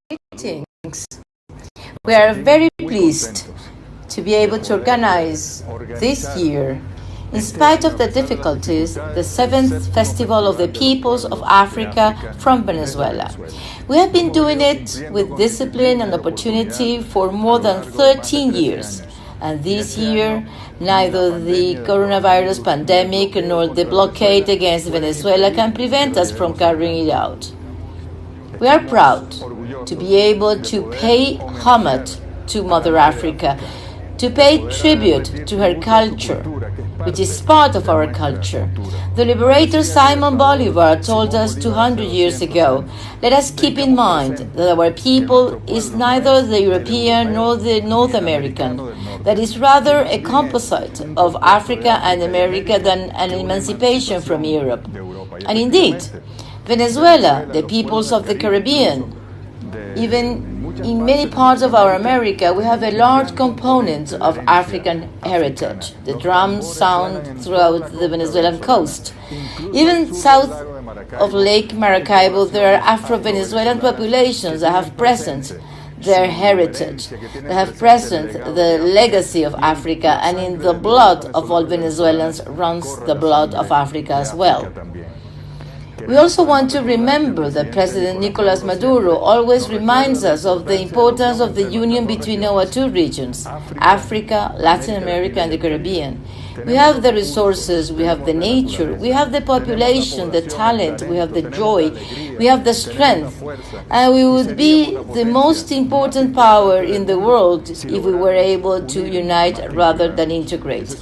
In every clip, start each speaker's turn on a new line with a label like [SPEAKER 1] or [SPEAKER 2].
[SPEAKER 1] Greetings. We are very pleased to be able to organize this year, in spite of the difficulties, the 7th Festival of the Peoples of Africa from Venezuela. We have been doing it with discipline and opportunity for more than 13 years. And this year, neither the coronavirus pandemic nor the blockade against Venezuela can prevent us from carrying it out. We are proud to be able to pay homage to Mother Africa, to pay tribute to her culture, which is part of our culture. The liberator Simon Bolivar told us 200 years ago, let us keep in mind that our people is neither the European nor the North American, that is rather a composite of Africa and America than an emancipation from Europe. And indeed, Venezuela, the peoples of the Caribbean, even in many parts of our America, we have a large component of African heritage. The drums sound throughout the Venezuelan coast. Even south of Lake Maracaibo, there are Afro-Venezuelan populations that have present their heritage, that have present the legacy of Africa, and in the blood of all Venezuelans runs the blood of Africa as well. We also want to remember that President Nicolas Maduro always reminds us of the importance of the union between our two regions, Africa, Latin America, and the Caribbean. We have the resources, we have the nature, we have the population, the talent, we have the joy, we have the strength, and we would be the most important power in the world if we were able to unite rather than integrate.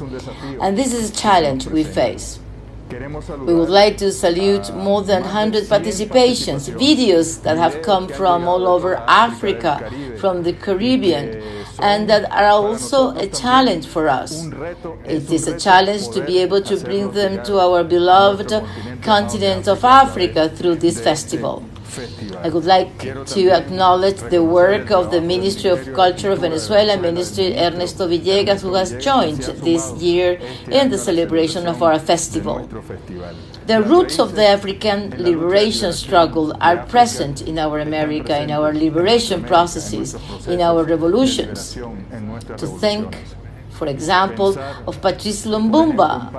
[SPEAKER 1] And this is a challenge we face. We would like to salute more than 100 participations, videos that have come from all over Africa, from the Caribbean, and that are also a challenge for us. It is a challenge to be able to bring them to our beloved continent of Africa through this festival. I would like to acknowledge the work of the Ministry of Culture of Venezuela, Minister Ernesto Villegas, who has joined this year in the celebration of our festival. The roots of the African liberation struggle are present in our America, in our liberation processes, in our revolutions. To think, for example, of Patrice Lumumba,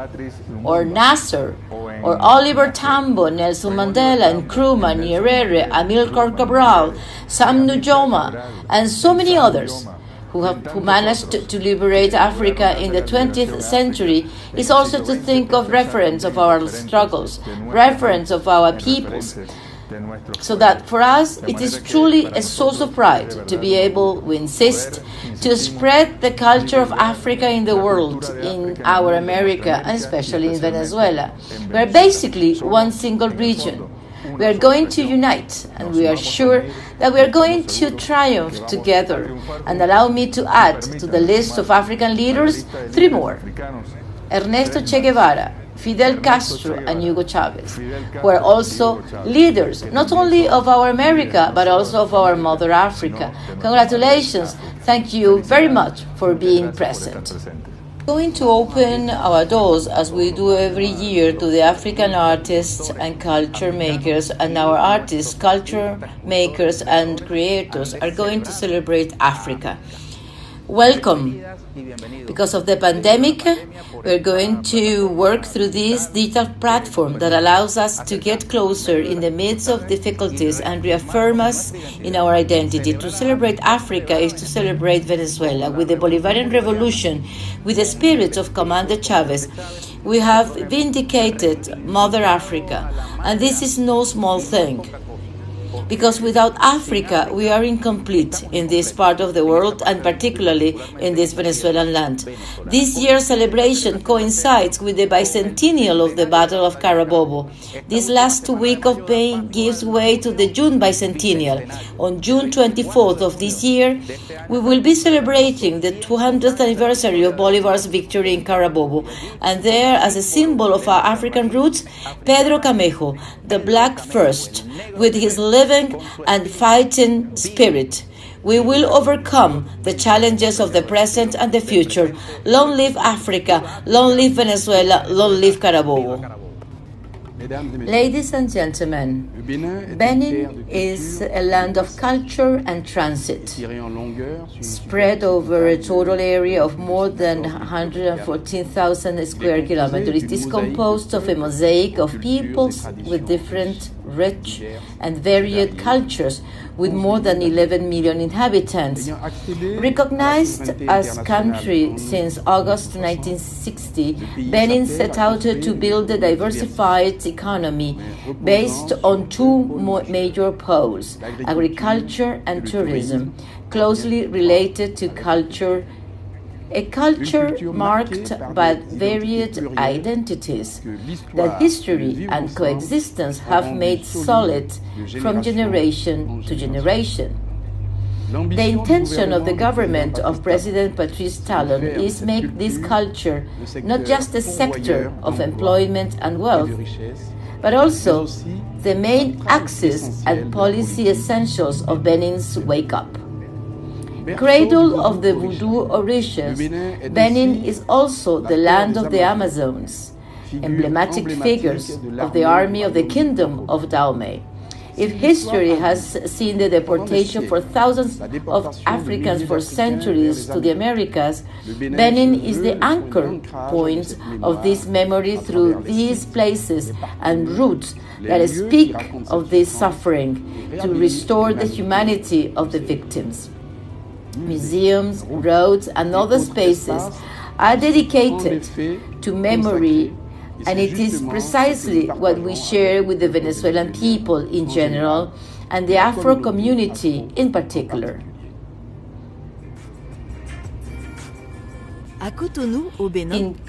[SPEAKER 1] or Nasser, or Oliver Tambo, Nelson Mandela, Nkrumah, Nyerere, Amilcar Cabral, Sam Nujoma, and so many others who managed to liberate Africa in the 20th century, is also to think of reference of our struggles, reference of our peoples. So that for us, it is truly a source of pride to be able, we insist, to spread the culture of Africa in the world, in our America, and especially in Venezuela. We are basically one single region. We are going to unite, and we are sure that we are going to triumph together. And allow me to add to the list of African leaders 3 more. Ernesto Che Guevara, Fidel Castro, and Hugo Chavez, who are also leaders, not only of our America, but also of our Mother Africa. Congratulations. Thank you very much for being present. We're going to open our doors, as we do every year, to the African artists and culture makers, and our artists, culture makers, and creators are going to celebrate Africa. Welcome. Because of the pandemic, we're going to work through this digital platform that allows us to get closer in the midst of difficulties and reaffirm us in our identity. To celebrate Africa is to celebrate Venezuela. With the Bolivarian Revolution, with the spirit of Commander Chavez, we have vindicated Mother Africa, and this is no small thing. Because without Africa, we are incomplete in this part of the world, and particularly in this Venezuelan land. This year's celebration coincides with the bicentennial of the Battle of Carabobo. This last week of May gives way to the June bicentennial. On June 24th of this year, we will be celebrating the 200th anniversary of Bolivar's victory in Carabobo. And there, as a symbol of our African roots, Pedro Camejo, the Black First, with his living and fighting spirit. We will overcome the challenges of the present and the future. Long live Africa, long live Venezuela, long live Carabobo. Ladies and gentlemen, Benin is a land of culture and transit, spread over a total area of more than 114,000 square kilometers. It is composed of a mosaic of peoples with different, rich, and varied cultures, with more than 11 million inhabitants. Recognized as country since August 1960, Benin set out to build a diversified economy based on two major poles, agriculture and tourism, closely related to culture. A culture marked by varied identities that history and coexistence have made solid from generation to generation. The intention of the government of President Patrice Talon is to make this culture not just a sector of employment and wealth, but also the main axis and policy essentials of Benin's wake-up. Cradle of the voodoo orishas, Benin is also the land of the Amazons, emblematic figures of the army of the Kingdom of Dahomey. If history has seen the deportation for thousands of Africans for centuries to the Americas, Benin is the anchor point of this memory through these places and roots that speak of this suffering to restore the humanity of the victims. Museums, roads, and other spaces are dedicated to memory, and it is precisely what we share with the Venezuelan people in general and the Afro community in particular. In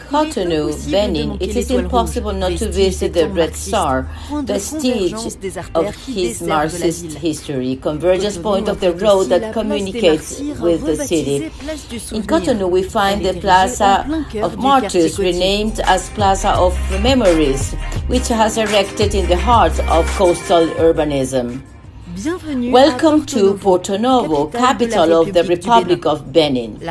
[SPEAKER 1] Cotonou, Benin, it is impossible not to visit the Red Star, vestige of his Marxist history, convergence point of the road that communicates with the city. In Cotonou, we find the Plaza of Martyrs, renamed as Plaza of Memories, which has erected in the heart of coastal urbanism. Welcome to Porto Novo, capital of the Republic of Benin.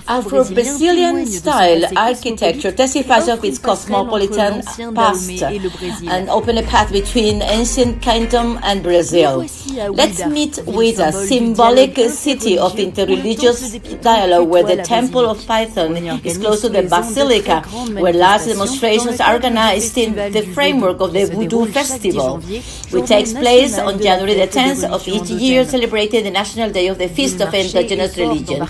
[SPEAKER 1] Afro-Brazilian style architecture testifies of its cosmopolitan past and open a path between ancient kingdom and Brazil. Let's meet with a symbolic city of interreligious dialogue where the Temple of Python is close to the Basilica, where large demonstrations are organized in the framework of the Voodoo Festival, which takes place on January the 10th of each year, celebrating the National Day of the Feast of Indigenous Religion.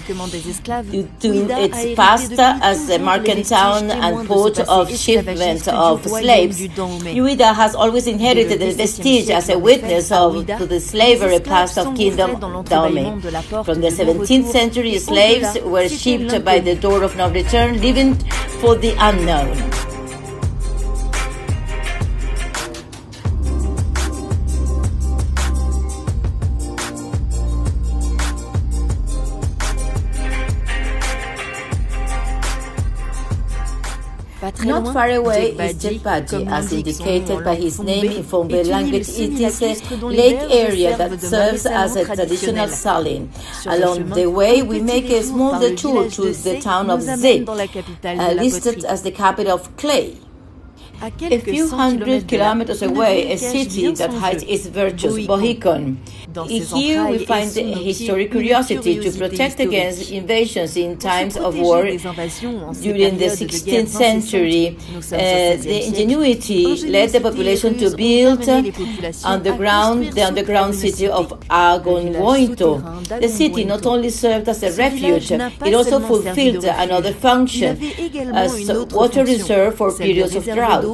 [SPEAKER 1] Due to its past as a market town and port of shipment of slaves, Uida has always inherited the vestige as a witness to the slavery past of Kingdom Dahomey. From the 17th century, slaves were shipped by the door of no return, leaving for the unknown. Not far away is Jetpaji, as indicated by his name in Fombe language. It is a lake area that serves as a traditional saline. Along the way, we make a small detour to the town of Zé, listed as the capital of clay. A few hundred kilometers away, a city that hides its virtues, Bohicon. Here we find a historic curiosity to protect against invasions in times of war. During the 16th century, the ingenuity led the population to build the underground city of Agongoito. The city not only served as a refuge, it also fulfilled another function as water reserve for periods of drought.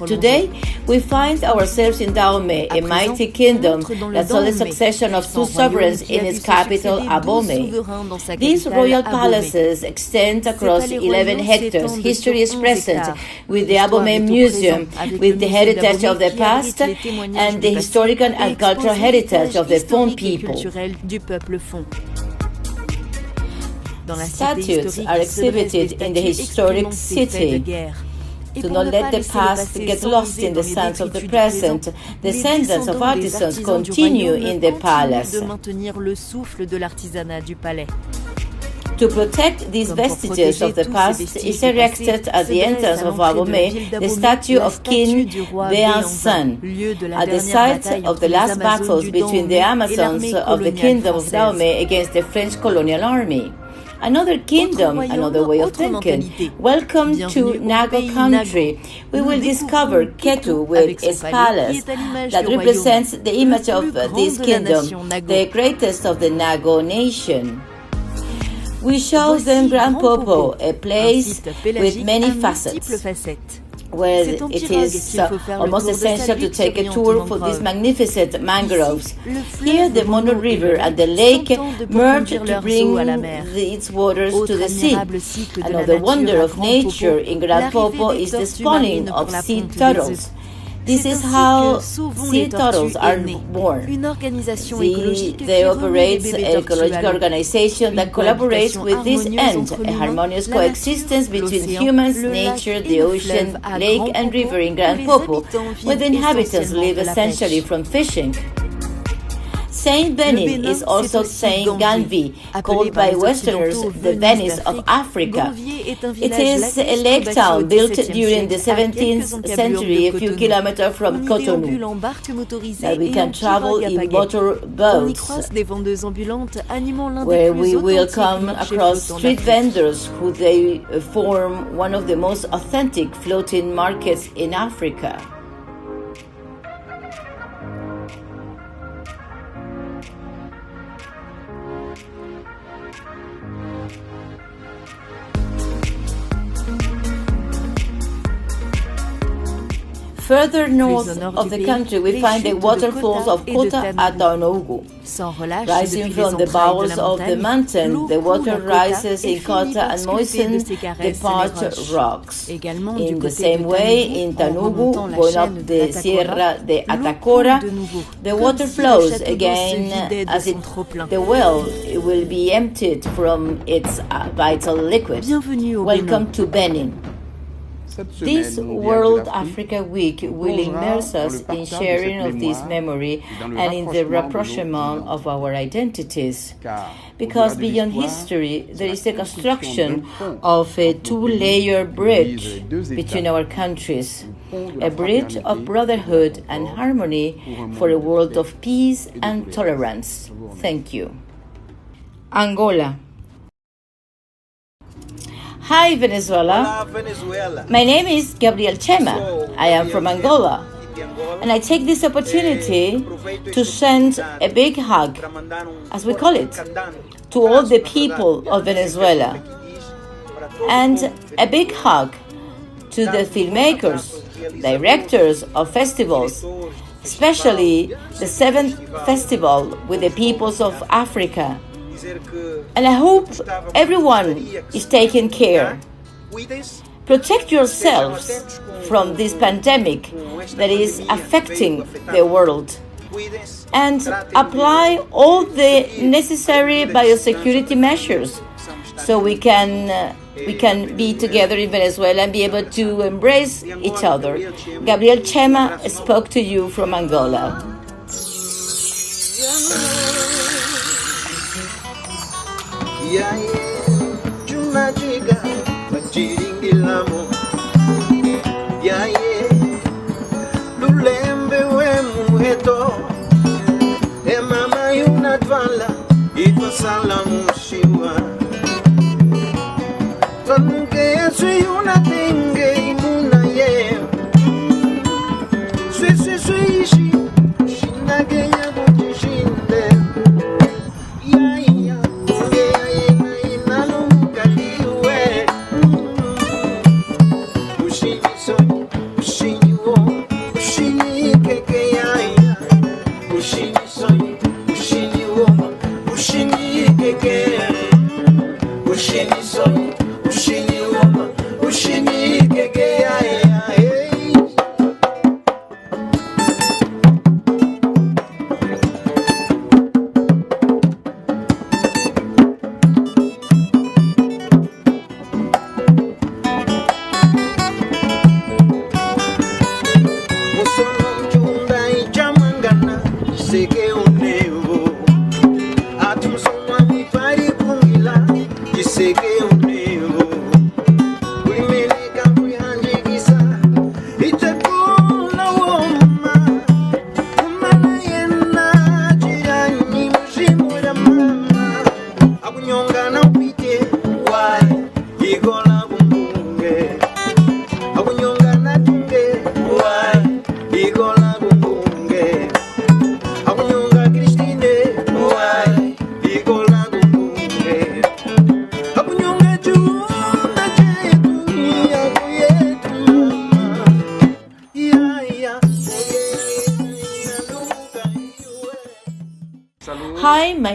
[SPEAKER 1] Today, we find ourselves in Dahomey, a mighty kingdom that saw the succession of two sovereigns in its capital, Abomey. These royal palaces extend across 11 hectares. History is present with the Abomey Museum, with the heritage of the past and the historical and cultural heritage of the Fon people. Statues are exhibited in the historic city. To not let the past get lost in the sands of the present, descendants of artisans continue in the palace. To protect these vestiges of the past is erected at the entrance of Abomey the statue of King VII, at the site of the last battles between the Amazons of the Kingdom of Dahomey against the French colonial army. Another kingdom, another way of thinking. Welcome to Nago country. We will discover Ketu with its palace that represents the image of this kingdom, the greatest of the Nago nation. We show them Grand Popo, a place with many facets, where it is almost essential to take a tour for these magnificent mangroves. Here the Mono River and the lake merge to bring its waters to the sea. Another wonder of nature in Grand Popo is the spawning of sea turtles. This is how sea turtles are born. They operate an ecological organization that collaborates with this end, a harmonious coexistence between humans, nature, the ocean, lake and river in Grand Popo, where the inhabitants live essentially from fishing. Saint Benin is also Saint Ganvi, called by Westerners the Venice of Africa. It is a lake town built during the 17th century, a few kilometers from Cotonou. Now we can travel in motor boats, where we will come across street vendors who they form one of the most authentic floating markets in Africa. Further north of the country, we find the waterfalls of Kota Atanogu. Rising from the bowels of the mountain, the water rises in Kota and moistens the parched rocks. In the same way, in Tanugu, going up the Sierra de Atacora, the water flows again as the well will be emptied from its vital liquid. Welcome to Benin. This World Africa Week will immerse us in sharing of this memory and in the rapprochement of our identities. Because beyond history, there is the construction of a two-layer bridge between our countries, a bridge of brotherhood and harmony for a world of peace and tolerance. Thank you. Angola. Hi, Venezuela.
[SPEAKER 2] Hola, Venezuela.
[SPEAKER 1] My name is Gabriel Chema. I am from Angola. And I take this opportunity to send a big hug, as we call it, to all the people of Venezuela. And a big hug to the filmmakers, directors of festivals, especially the 7th festival with the peoples of Africa. And I hope everyone is taking care. Protect yourselves from this pandemic that is affecting the world. And apply all the necessary biosecurity measures so we can be together in Venezuela and be able to embrace each other. Gabriel Chema spoke to you from Angola.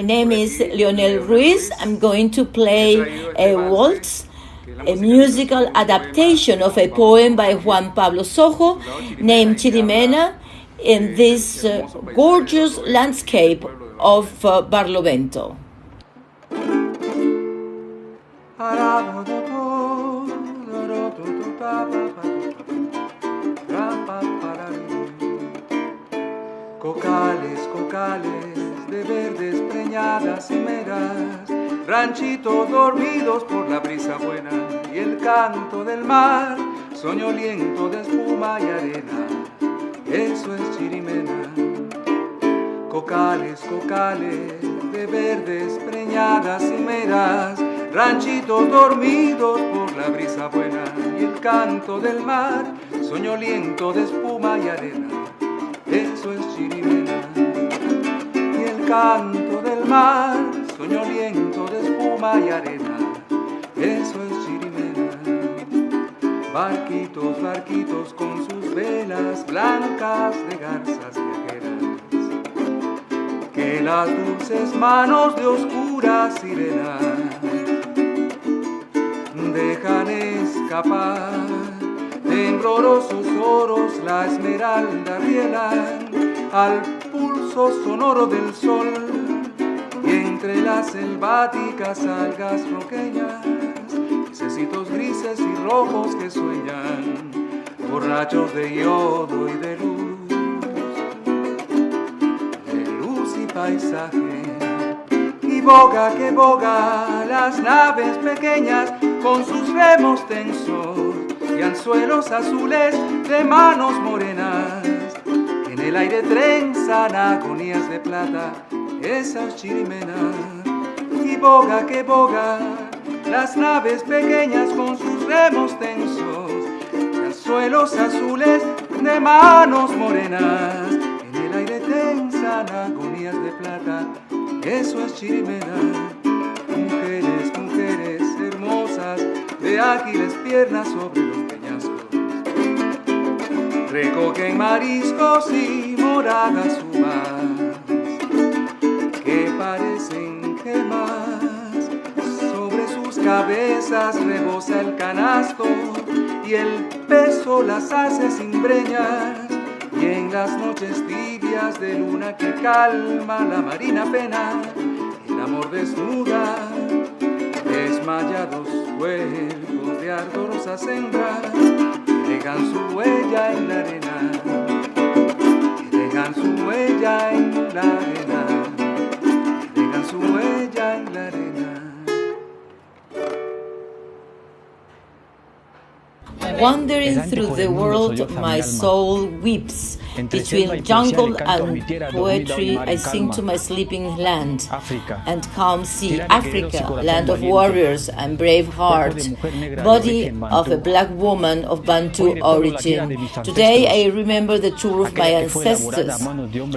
[SPEAKER 1] My name is Leonel Ruiz. I'm going to play a waltz, a musical adaptation of a poem by Juan Pablo Sojo named Chirimena, in this gorgeous landscape of Barlovento.
[SPEAKER 2] Cocales, cocales de verdes preñadas cimeras, ranchitos dormidos por la brisa buena y el canto del mar, soñoliento de espuma y arena, eso es Chirimena. Cocales, cocales de verdes preñadas cimeras, ranchitos dormidos por la brisa buena y el canto del mar, soñoliento de espuma y arena, eso es Chirimena. Y el canto del mar, soñoliento de espuma y arena, eso es Chirimena. Barquitos, barquitos con sus velas blancas de garzas viajeras, que las dulces manos de oscuras sirenas dejan escapar. Temblorosos oros la esmeralda rielan al pulso sonoro del sol, y entre las selváticas algas roqueñas, pececitos grises y rojos que sueñan, borrachos de yodo y de luz y paisaje. Y boga que boga las naves pequeñas con sus remos tensos y anzuelos azules de manos morenas, en el aire trenzan agonías de plata, esa es Chirimena. Y boga que boga las naves pequeñas con sus remos tensos y anzuelos azules de manos morenas, en el aire trenzan agonías de plata, eso es Chirimena. Mujeres, mujeres hermosas de ágiles piernas sobre los peñascos, recogen mariscos y moradas uvas que parecen gemas. Sobre sus cabezas rebosa el canasto y el peso las hace cimbreñas, y en las noches tibias de luna que calma la marina pena, el amor desnuda desmayados cuerpos de ardorosas hembras que dejan su huella en la arena, que dejan su huella en la arena, que dejan su huella en la arena.
[SPEAKER 1] Wandering through the world, my soul weeps. Between jungle and poetry, I sing to my sleeping land and calm sea, Africa, land of warriors and brave heart, body of a black woman of Bantu origin. Today I remember the tour of my ancestors,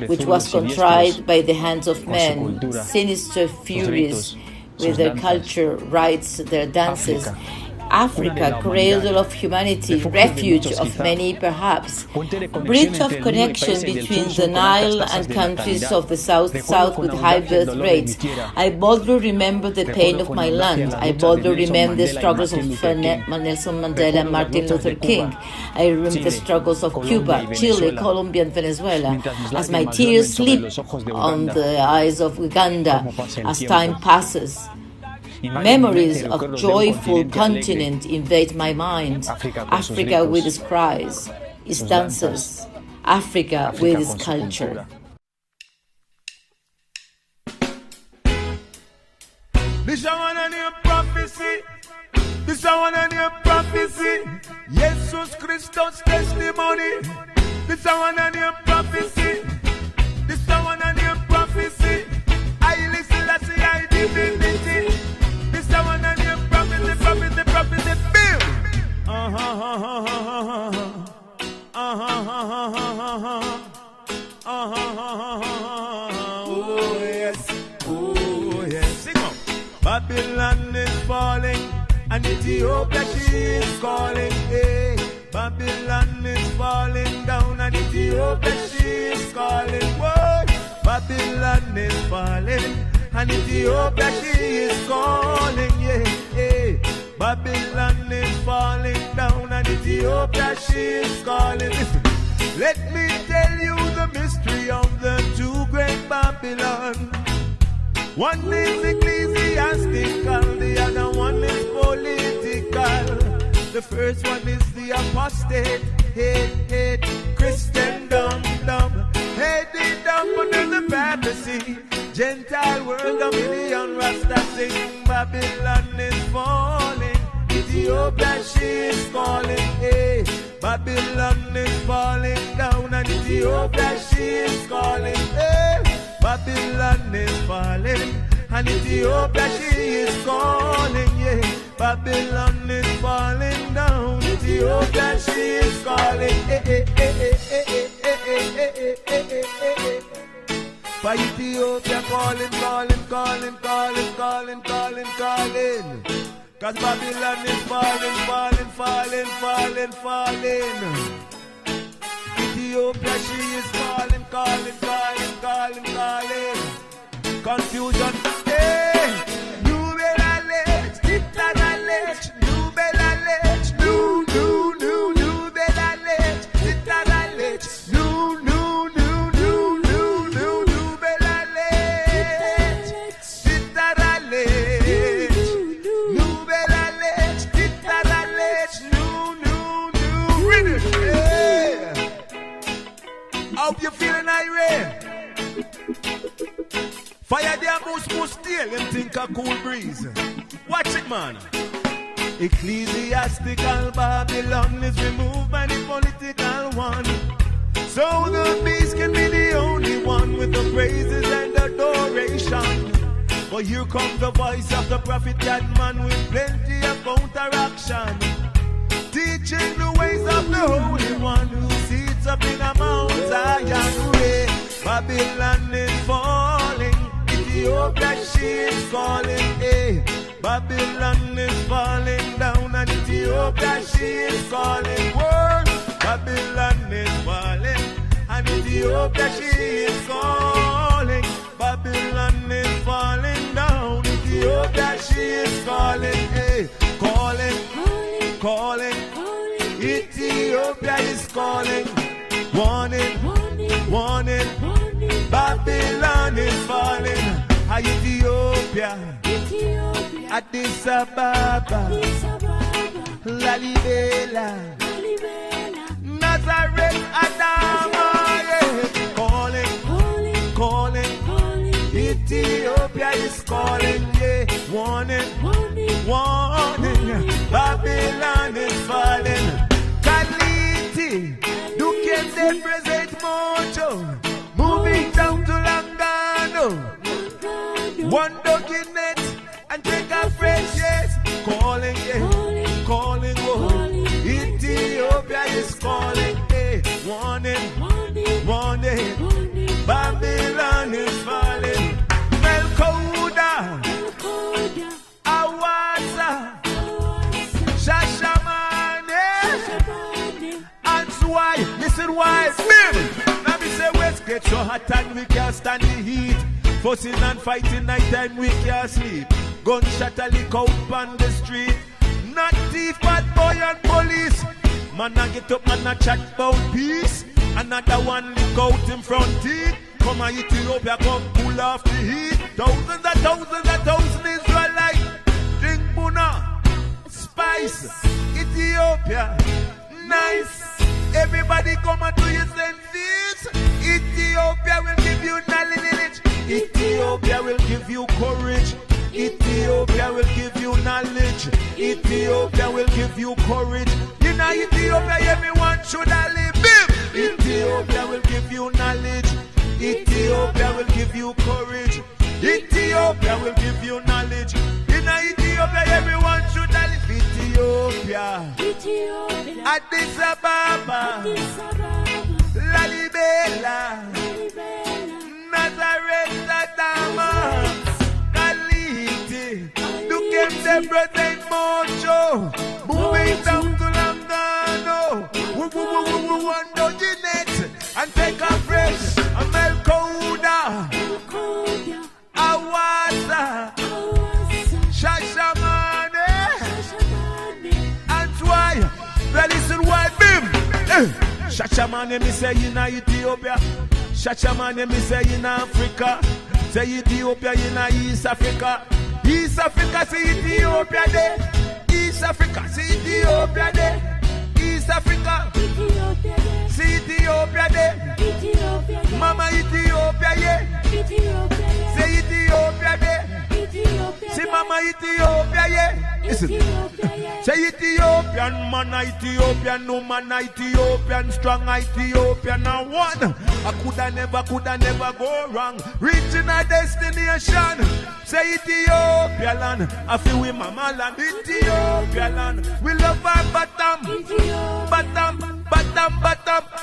[SPEAKER 1] which was contrived by the hands of men, sinister furies with their culture, rites, their dances. Africa, cradle of humanity, refuge of many perhaps, bridge of connection between the Nile and countries of the South with high birth rates. I boldly remember the pain of my land. I boldly remember the struggles of Nelson Mandela and Martin Luther King. I remember the struggles of Cuba, Chile, Colombia, and Venezuela. As my tears slip on the eyes of Uganda as time passes, memories of joyful continent invade my mind. Africa with its cries, its dances, Africa with its culture.
[SPEAKER 3] This is one new prophecy. This is one new prophecy. Jesus Christus testimony. This is one new prophecy. This is one new prophecy. I listen, I see, I divinity. This is one new prophecy, prophecy, bill. Oh yes, oh yes. Sing up. Babylon is falling, and Ethiopia she is calling. Hey, Babylon is falling down, and Ethiopia she is calling. Whoa, Babylon is falling, and Ethiopia she is calling, yeah. Babylon is falling down, and Ethiopia she is calling. Listen, let me tell you the mystery of the two great Babylon. One is ecclesiastical, the other one is political. The first one is the apostate, hate, Christendom, headed up under the papacy. Gentile world, a million Rasta sing. Babylon is falling, Ethiopia she is calling, hey. Babylon is falling down, and Ethiopia she is calling, hey. Babylon is falling, and Ethiopia she is calling, yeah. Babylon is falling down, Ethiopia she is calling, hey. For Ethiopia calling. Cause Babylon is falling. Ethiopia she is calling. Confusion, hey. New Belalech, Titaralech, New Belalech, New Belalech, Titaralech, New Belalech, Titaralech, New Belalech, Titaralech, New British, hey. How you feeling, Irene? Fire their moose tail and think a cool breeze. Watch it, man. Ecclesiastical Babylon is removed by the political one. So the beast can be the only one with the praises and adoration. But here comes the voice of the prophet God man with plenty of counteraction. Teaching the ways of the Holy One who sits up in a Mount Zion way. Babylon is falling, Ethiopia she is calling, hey. Babylon is falling down, and Ethiopia she is calling, whoa. Babylon is falling, and Ethiopia she is calling. Babylon is falling down, Ethiopia she is calling, hey. Calling, Ethiopia is calling, warning, Babylon is falling. Ethiopia, Addis Ababa, Lalibela, Nazareth, Adama, yeah. Calling, Ethiopia is calling, yeah. Warning, Babylon is falling. Kaliti, Duke they present Mojo, moving down to Langano. One dog in it and take a fresh yes. Calling, oh. Ethiopia is calling, hey. Warning, Babylon is falling. Melkoda, Awasa, Shashamane, and why? Listen why, now me say West get so hot and we can't stand the heat. Fussing and fighting night time we can't sleep. Gunshot a lick out on the street. Not thief, bad boy and police. Man a get up and a chat about peace. Another one lick out in front teeth. Come a Ethiopia come pull off the heat. Thousands Israelites drink Buna, spice, Ethiopia, nice. Everybody come and do your same things. Ethiopia will give you knowledge. Ethiopia will give you courage. Ethiopia will give you knowledge. Ethiopia will give you courage. In Ethiopia, everyone should live. Ethiopia will give you knowledge. Ethiopia will give you courage. Ethiopia will give you knowledge. In Ethiopia, everyone should live. Ethiopia, Addis Ababa, Lalibela, Nazareth, Adama, Kaliti, Duke the present Mojo, moving down to Langano, one dojinet, and take a fresh, a Melkoda, Awad. Shashamane me say in Ethiopia. Shashamane me say in Africa. Say Ethiopia in East Africa. East Africa say Ethiopia there. East Africa say Ethiopia there. East Africa. See Ethiopia there. Mama Ethiopia yeah. Say Ethiopia there. See Mama Ethiopia yeah. Listen. Say Ethiopian man, Ethiopian woman, Ethiopian strong, Ethiopian now one. I coulda never go wrong. Reaching a destination. Say Ethiopia land, I feel with mama land. Ethiopia land, we love our bottom. Bottom.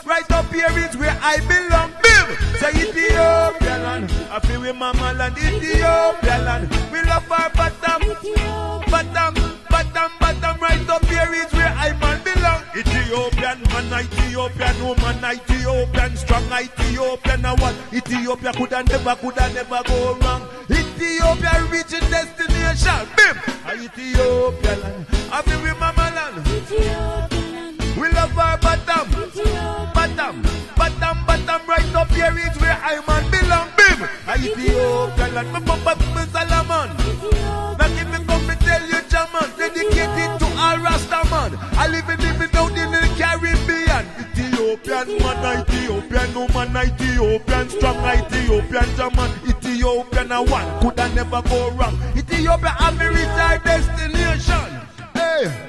[SPEAKER 3] Right up here is where I belong. Bim. Say Ethiopia land, I feel with mama land. Ethiopia land, we love our bottom. Bottom, right up here is where I man belong. Ethiopian man, Ethiopian woman, Ethiopian strong, Ethiopian now what? Ethiopia coulda never go wrong. Ethiopia reaching destination. Bim! Ethiopia land, I feel with mama land. We love our bottom, right up here is where I man belong. Bim! Ethiopia land, my Salaman. Now give me come and tell you, German, dedicated to all Rastaman. I live down in the Caribbean. Ethiopian man, Ethiopian woman, Ethiopian strong, Ethiopian German, Ethiopian a one coulda never go wrong. Ethiopia have me reach our destination. Hey.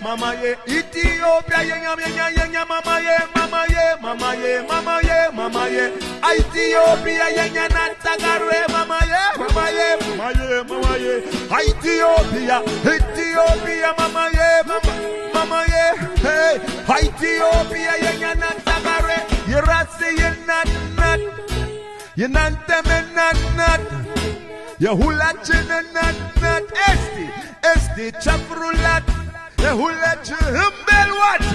[SPEAKER 3] Mama ye, Ethiopia yenya mama ye, Ethiopia yenya natagare mama ye, Ethiopia mama ye, hey, Ethiopia yenya natagare, yerasi yenat, yehulachi nat, esti chafrulat. Hulet himbel what?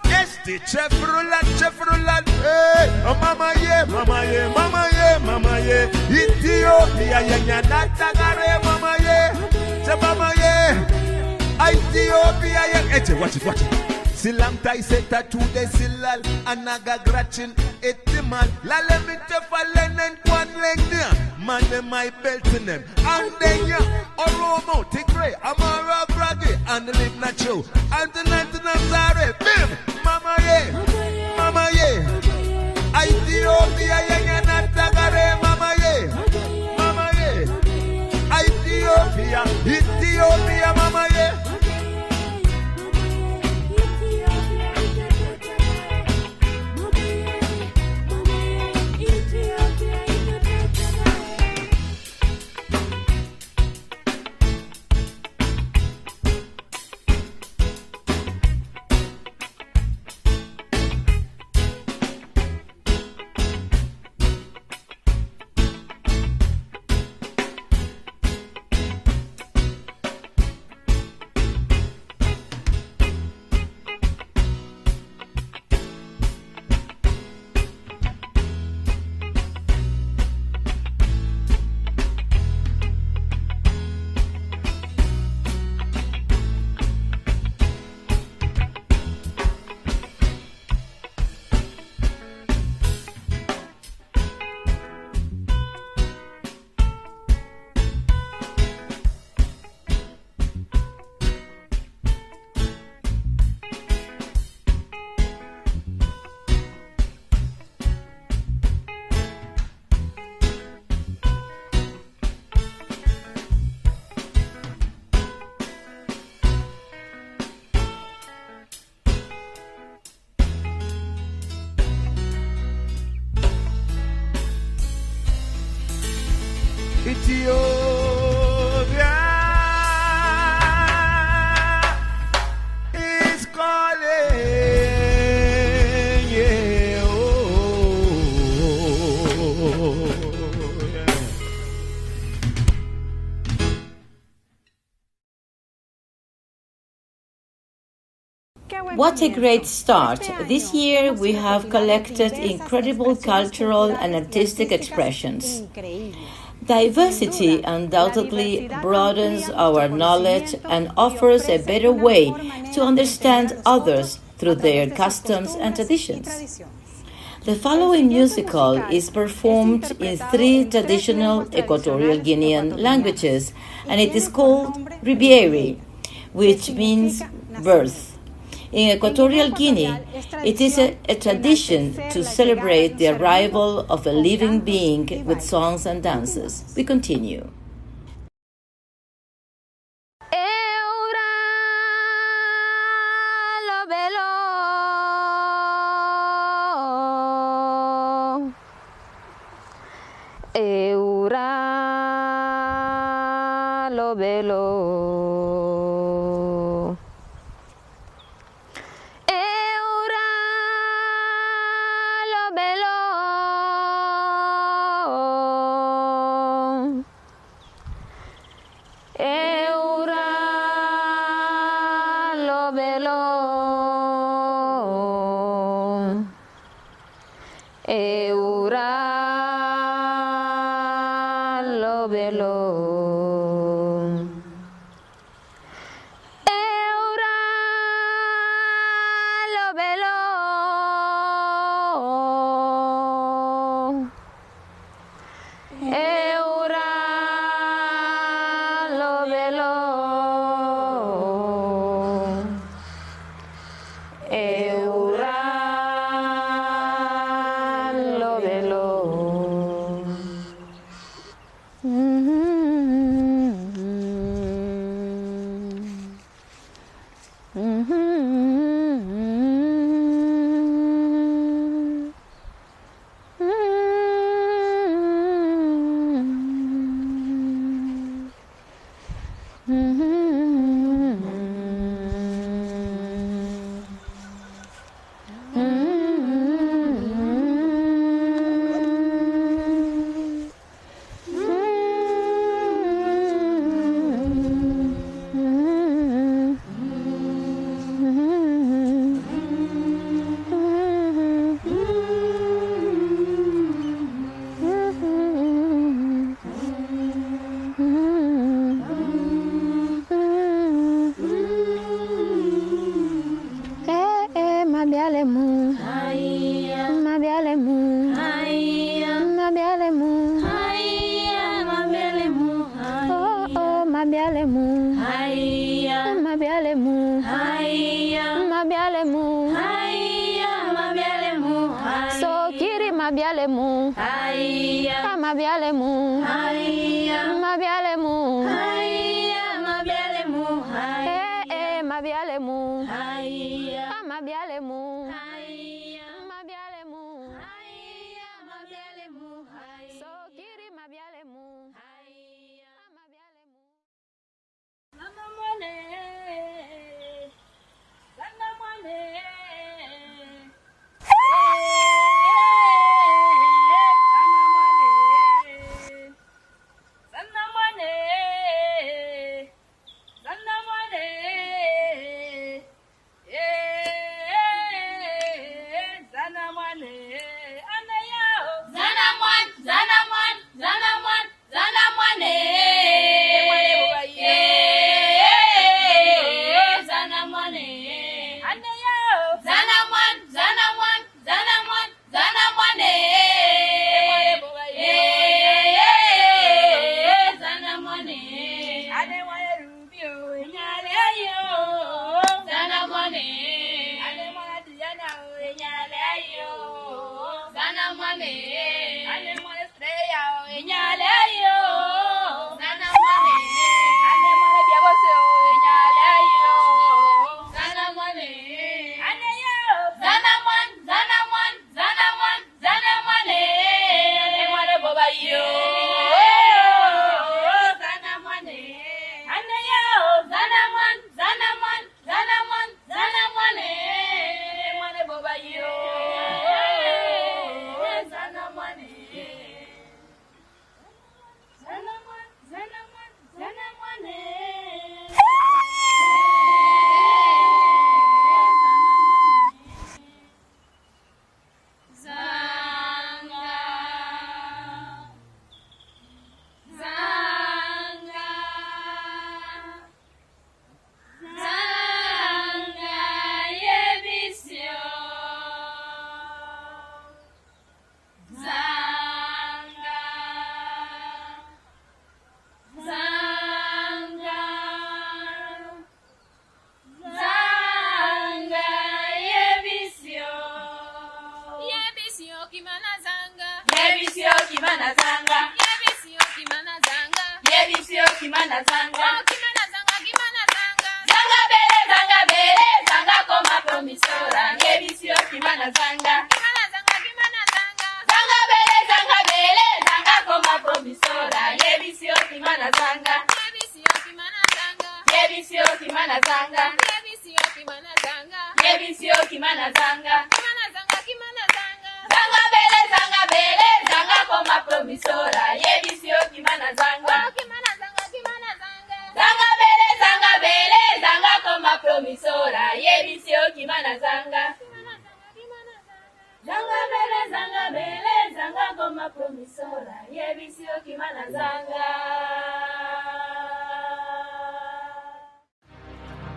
[SPEAKER 3] Yes, the chefrulat. Hey, mama ye. Ethiopia yenya natagare mama ye. Ethiopia yenya. Watch it. Silam tai seta to the silal anaga grachin etiman la lemite falenen kwan lengnia man my belt in them and then ya oromo tigre amara bragi and live nacho and the nazare bim mama ye Ethiopia yenya natagare mama ye Ethiopia mama ye. Ethiopia is calling, yeah, oh, yeah.
[SPEAKER 1] What a great start! This year we have collected incredible cultural and artistic expressions. Diversity undoubtedly broadens our knowledge and offers a better way to understand others through their customs and traditions. The following musical is performed in 3 traditional Equatorial Guinean languages, and it is called Ribieri, which means birth. In Equatorial Guinea, it is a tradition to celebrate the arrival of a living being with songs and dances. We continue.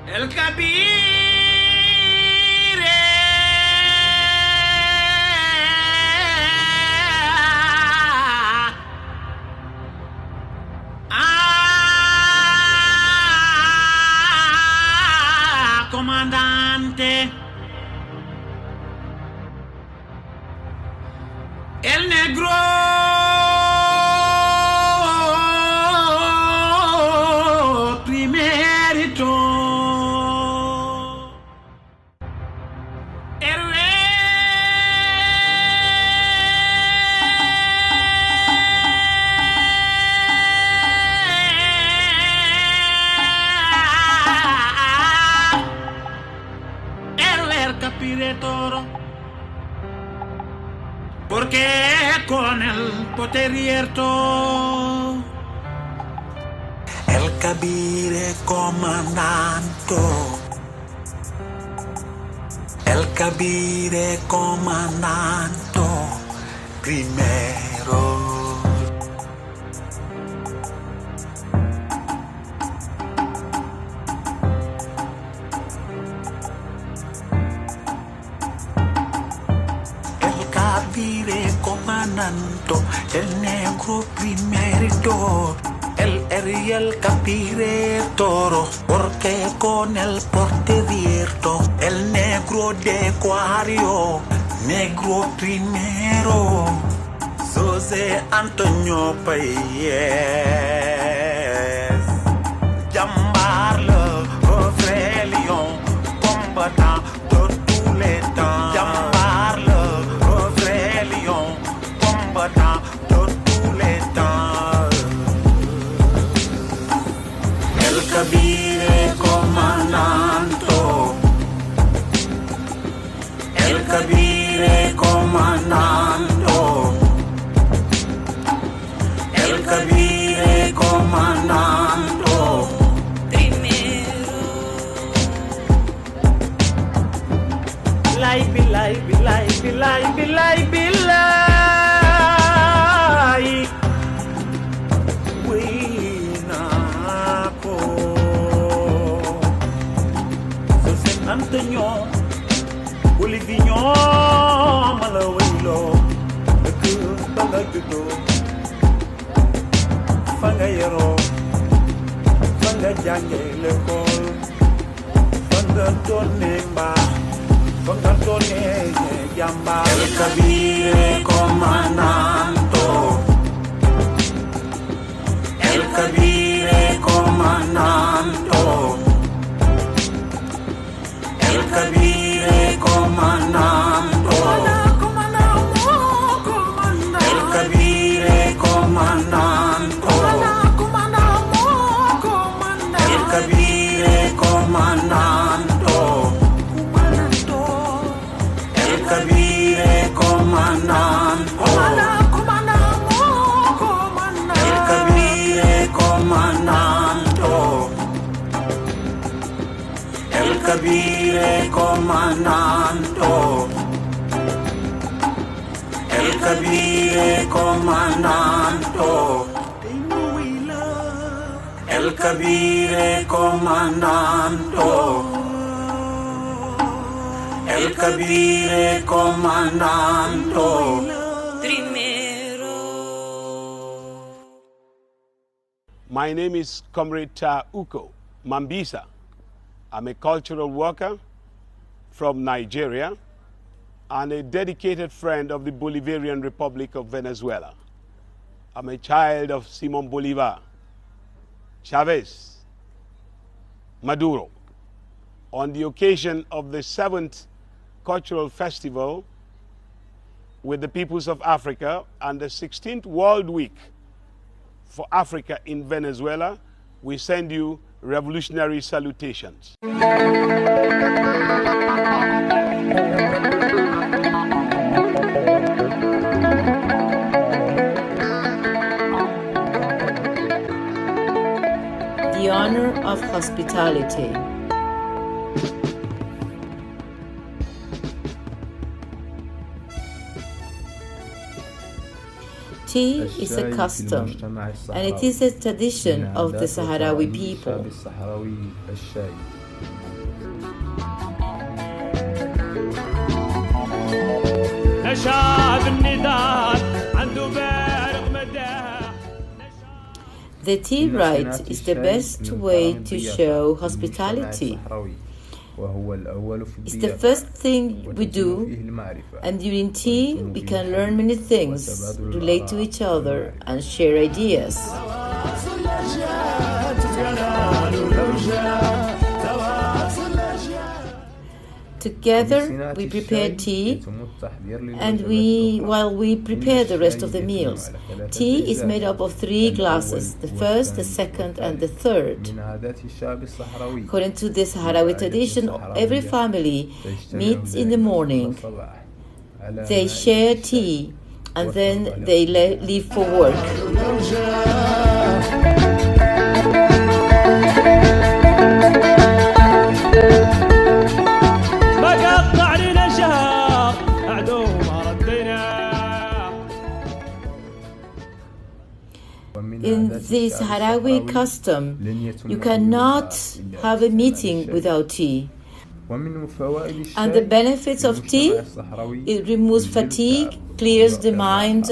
[SPEAKER 3] El Kabire comandante el negro primerito toro porque con el poterierto
[SPEAKER 4] el Kabire comandante, el Kabire comandante primero. Kabire comandante, el negro primerito, el Ariel Kabire toro, porque con el porte abierto, el negro de Cuario, negro primero, José Antonio Payés, llamarlo Aurelion, combattant de tous les temps, llamarlo Aurelion, combattant de tous les temps. El Kabire comandante, el Kabire comandante, el Kabire comandante primero. Bilai, bilai, bilai, bilai, bilai, bilai. Winako. José Antonio, Bolivino, Malawilo, the good Balagudo, Fangayero, Fangajange, Lecol, Fangatoneba, Fangatone, Yamba, el Kabire comandante, el Kabire comandante, el Kabire comandante, el Kabire comandante, el Kabire comandante, el Kabire comandante, el Kabire comandante, el Kabire comandante, el Kabire comandante, el Kabire comandante, el Kabire comandante primero.
[SPEAKER 5] My name is Comrade Uko Mambisa. I'm a cultural worker from Nigeria, and a dedicated friend of the Bolivarian Republic of Venezuela. I'm a child of Simon Bolivar, Chavez, Maduro. On the occasion of the 7th Cultural Festival with the peoples of Africa and the 16th World Week for Africa in Venezuela, we send you revolutionary salutations.
[SPEAKER 1] The honor of hospitality. Tea is a custom, and it is a tradition of the Sahrawi people. The tea rite is the best way to show hospitality. It's the first thing we do, and during tea we can learn many things, relate to each other, and share ideas. Together we prepare tea, and while we prepare the rest of the meals. Tea is made up of 3 glasses, the first, the second, and the third. According to the Sahrawi tradition, every family meets in the morning. They share tea, and then they leave for work. In the Sahrawi custom, you cannot have a meeting without tea. And the benefits of tea, it removes fatigue, clears the mind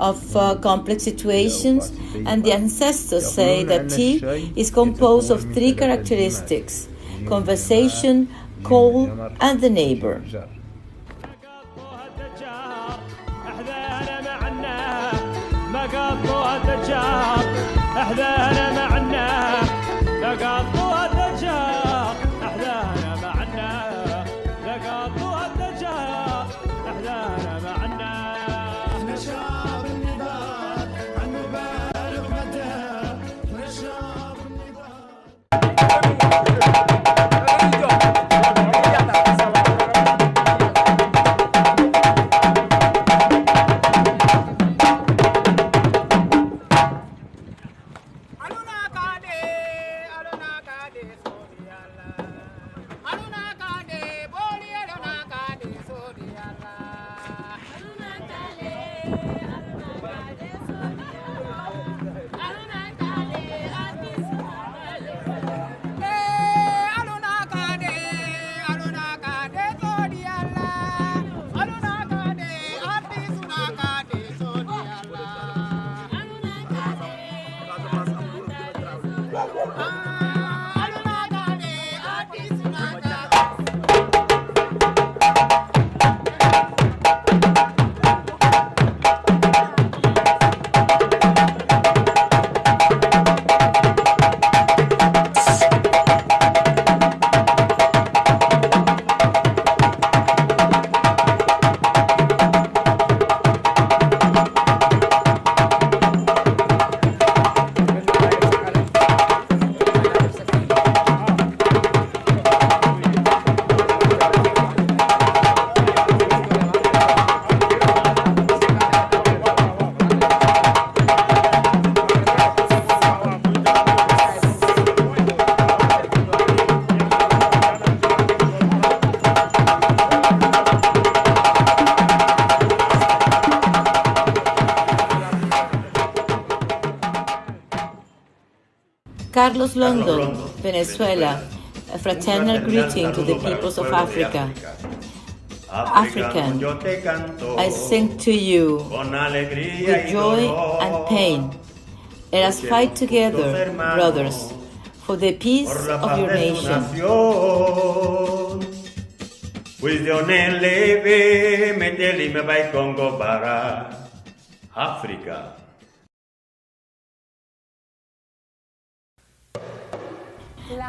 [SPEAKER 1] of complex situations, and the ancestors say that tea is composed of 3 characteristics: conversation, call, and the neighbor. Carlos London, Venezuela, a fraternal greeting to the peoples of Africa. African, I sing to you with joy and pain. Let us fight together, brothers, for the peace of your nation.
[SPEAKER 6] Leve, Mendeli me vai Congo para África.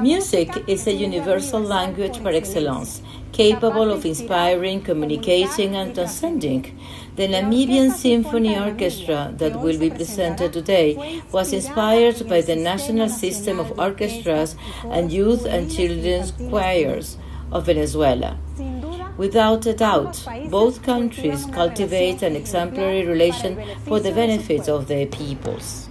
[SPEAKER 1] Music is a universal language par excellence, capable of inspiring, communicating, and transcending. The Namibian Symphony Orchestra that will be presented today was inspired by the national system of orchestras and youth and children's choirs of Venezuela. Without a doubt, both countries cultivate an exemplary relation for the benefit of their peoples.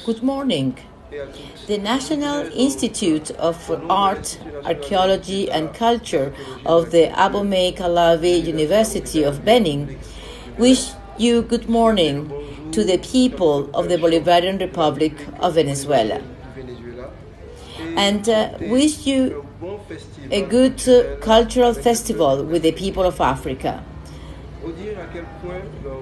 [SPEAKER 1] Good morning. The National Institute of Art, Archaeology and Culture of the Abomey Calavi University of Benin wish you good morning to the people of the Bolivarian Republic of Venezuela and wish you a good cultural festival with the people of Africa.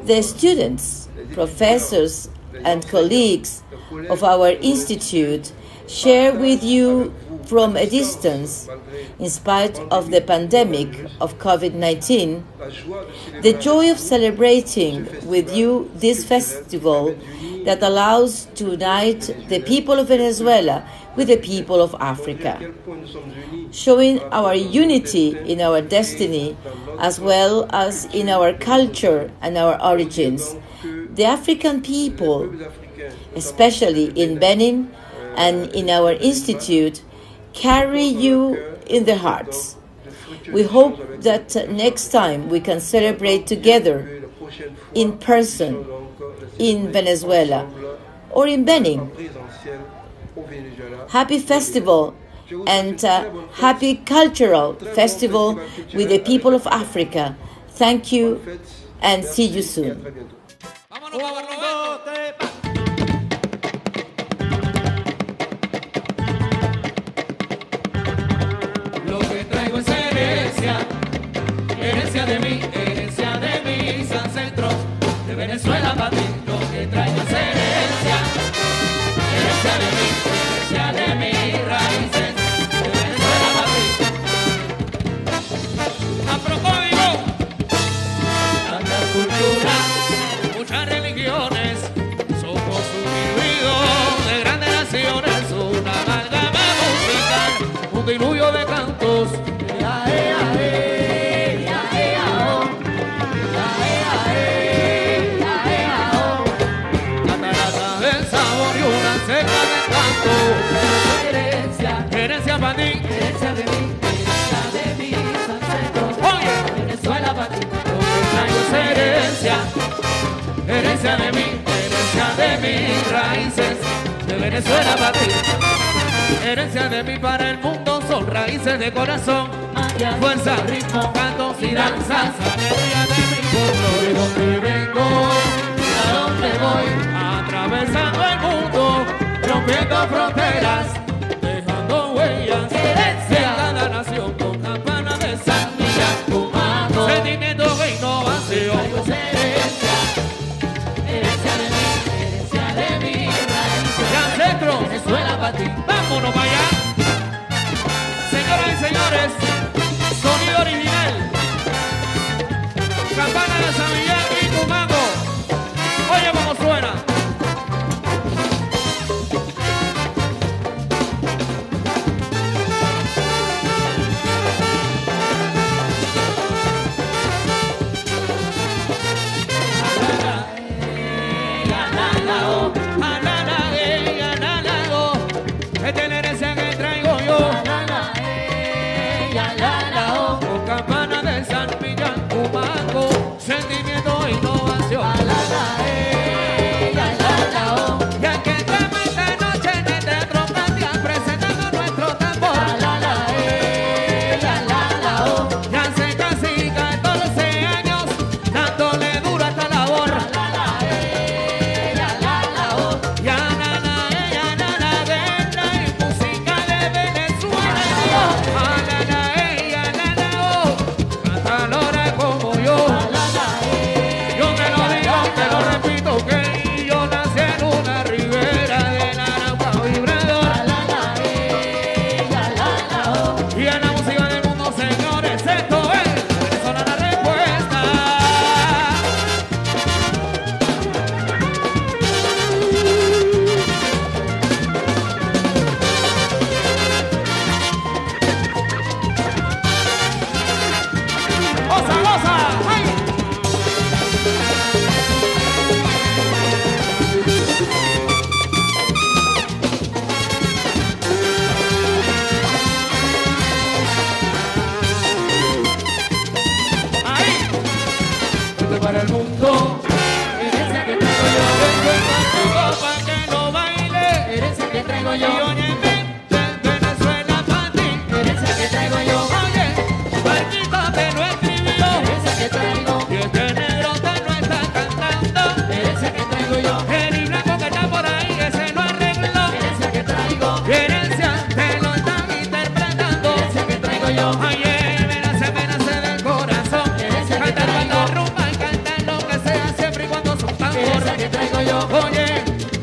[SPEAKER 1] The students, professors and colleagues of our institute share with you from a distance, in spite of the pandemic of COVID-19, the joy of celebrating with you this festival that allows to unite the people of Venezuela with the people of Africa, showing our unity in our destiny as well as in our culture and our origins. The African people, especially in Benin and in our institute, carry you in their hearts. We hope that next time we can celebrate together in person in Venezuela or in Benin. Happy festival and happy cultural festival with the people of Africa. Thank you and see you soon.
[SPEAKER 7] Lo que traigo es herencia, herencia de mis ancestros, de Venezuela para ti. Lo que traigo es herencia, herencia de mis raíces, de Venezuela para ti. Afrocódigo, tanta cultura, muchas religiones, somos unidos de grandes naciones, una amalgama musical, un diluvio de cantos. Cataratas del sabor y una cepa de canto. Herencia para ti, herencia de mis ancestros. Oye, Venezuela para ti. Lo que traigo es herencia de mis raíces, de Venezuela para ti. Herencia de mí para el mundo, son raíces de corazón, fuerza, ritmo, cantos y danzas, alegría de mi pueblo. De donde vengo, a donde voy, atravesando el mundo, rompiendo fronteras, de original. Campana de San Miguel y Tumango. Oye cómo suena. Esta es la herencia que traigo yo. Con campana de San Millán, Tumango, sentimiento e innovación. Y aquí estamos esta noche en el Teatro Candia presentando nuestro tambor. Ya hace casi 14 años dándole duro a esta labor. Ya nana, guerra y música de Venezuela. Cantalora como yo. Yo te lo digo, te lo repito, que yo nací en una ribera del Arauca vibrador. Y en la música del mundo, señores, esto es Venezuela la respuesta. ¡Goza, goza! ¡Ay! ¡Ahí! Esto es para el mundo. Herencia que traigo yo. Esto es para el mundo, para que lo baile. Herencia que traigo yo. Y óyeme, de Venezuela para ti. Herencia que traigo yo. Oye, Marquito te lo escribió. Herencia que traigo. Y este negro te lo está cantando. Herencia que traigo yo. El y blanco que está por ahí, ese lo arregló. Herencia que traigo. Herencia te lo están interpretando. Herencia que traigo yo. Oye, me nace del corazón. Herencia que traigo. Cantar la rumba y cantar lo que sea siempre y cuando son tambores. Herencia que traigo yo. Oye,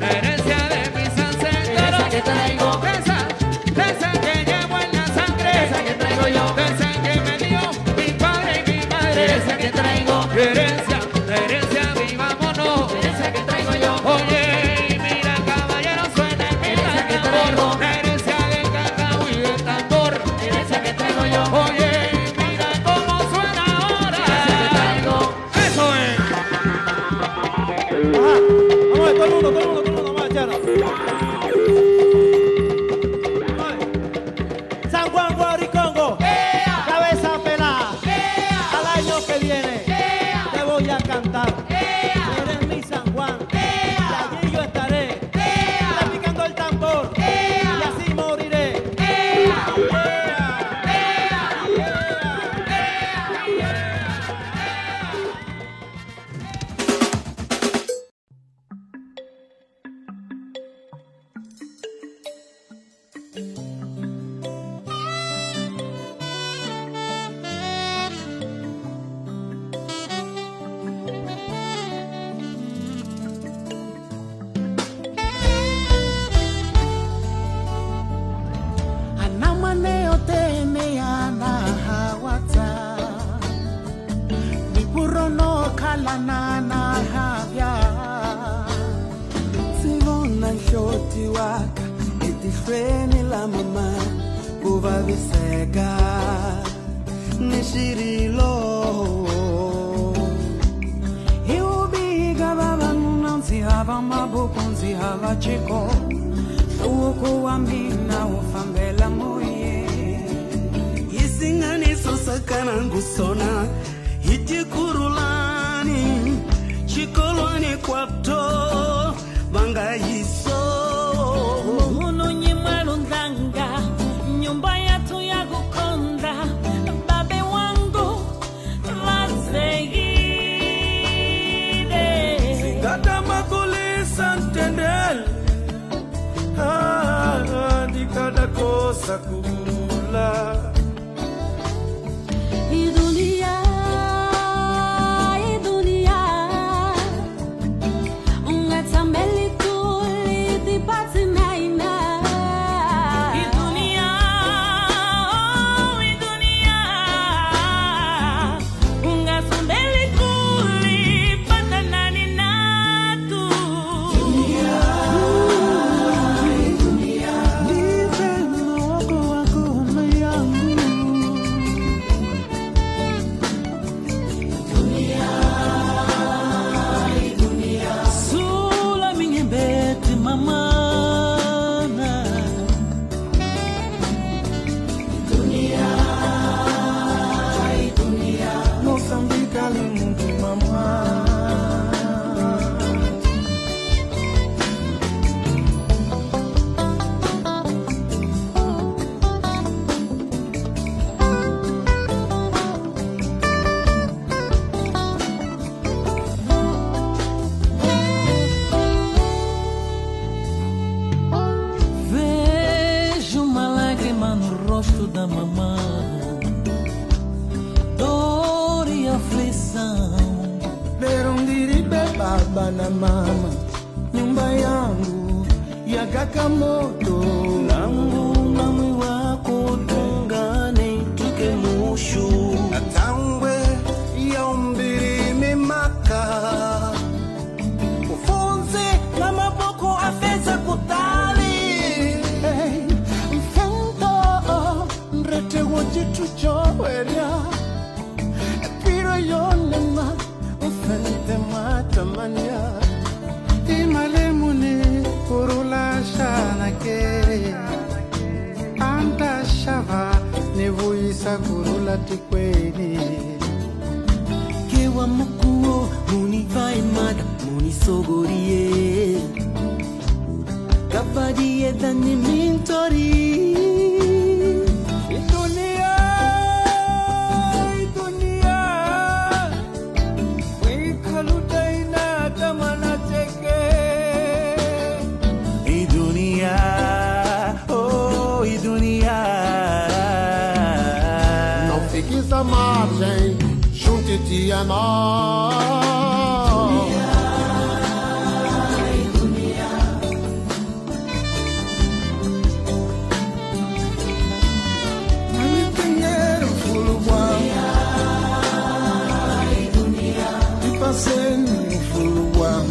[SPEAKER 7] la herencia de mis ancestros. Herencia que traigo. Esa que llevo en la sangre. Esa que traigo yo. Esa que me dio mi padre y mi madre. Herencia que traigo. Herencia, la herencia vivámonos. Herencia que traigo yo. Oye, mira caballero, suena el herencia que traigo. La herencia del cacao y del tambor. Herencia que traigo yo. Oye, mira cómo suena ahora. Herencia que traigo. Eso es.
[SPEAKER 8] Ajá. Vamos a ver, todo el mundo, marchando. San Juan, Guaricongo, cabeza pelada. Al año que viene te voy a cantar. Eres mi San Juan, y allí yo estaré, repicando el tambor, y así moriré.
[SPEAKER 4] Anamaneo temeana hawata Mipuro no kalanana havya Sivona shoti waka Etifreni la mama Kuva visega Nishirilo Iubiga baba nunanzi hava mabukunzi hava chiko Uoko wa mina ufambela moye Isingani sosakana ngusona Hiti kurulani Chikoloni kwato Banga yiso Muhuno nyimalu ndanga Nyumba yatu ya kukonda Babe wangu Vasegide Singata makuli santendel di kada kosa kula
[SPEAKER 9] baba na mama, nyumba yangu ya kakamoto, langu na mwi wako tungane tuke mushu, atangwe ya umbiri mimaka, ufunze na maboko afeza kutali, mfento mrete wajitu choweria, piro yonema ufente matamania, imalemune kurula shanake, anta shava nevuisa kurula tikweni,
[SPEAKER 10] kewa mukuo muni vai mada muni sogorie, kabadie dani mintori.
[SPEAKER 9] Margem, junte-te a nós. Dinheiro, fulo guam. E passei no fulo guam.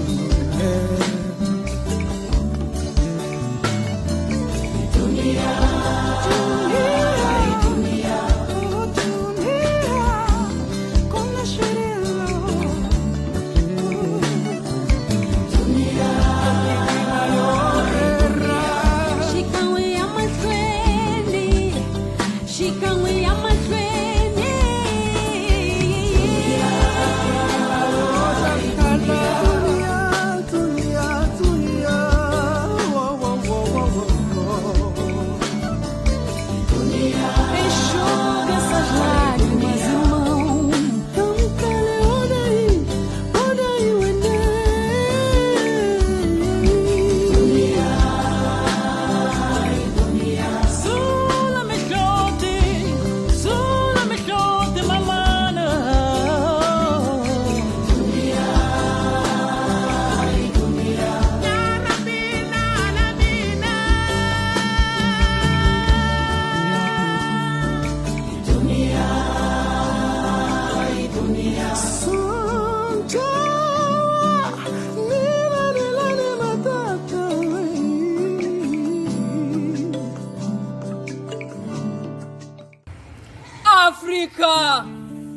[SPEAKER 11] Africa,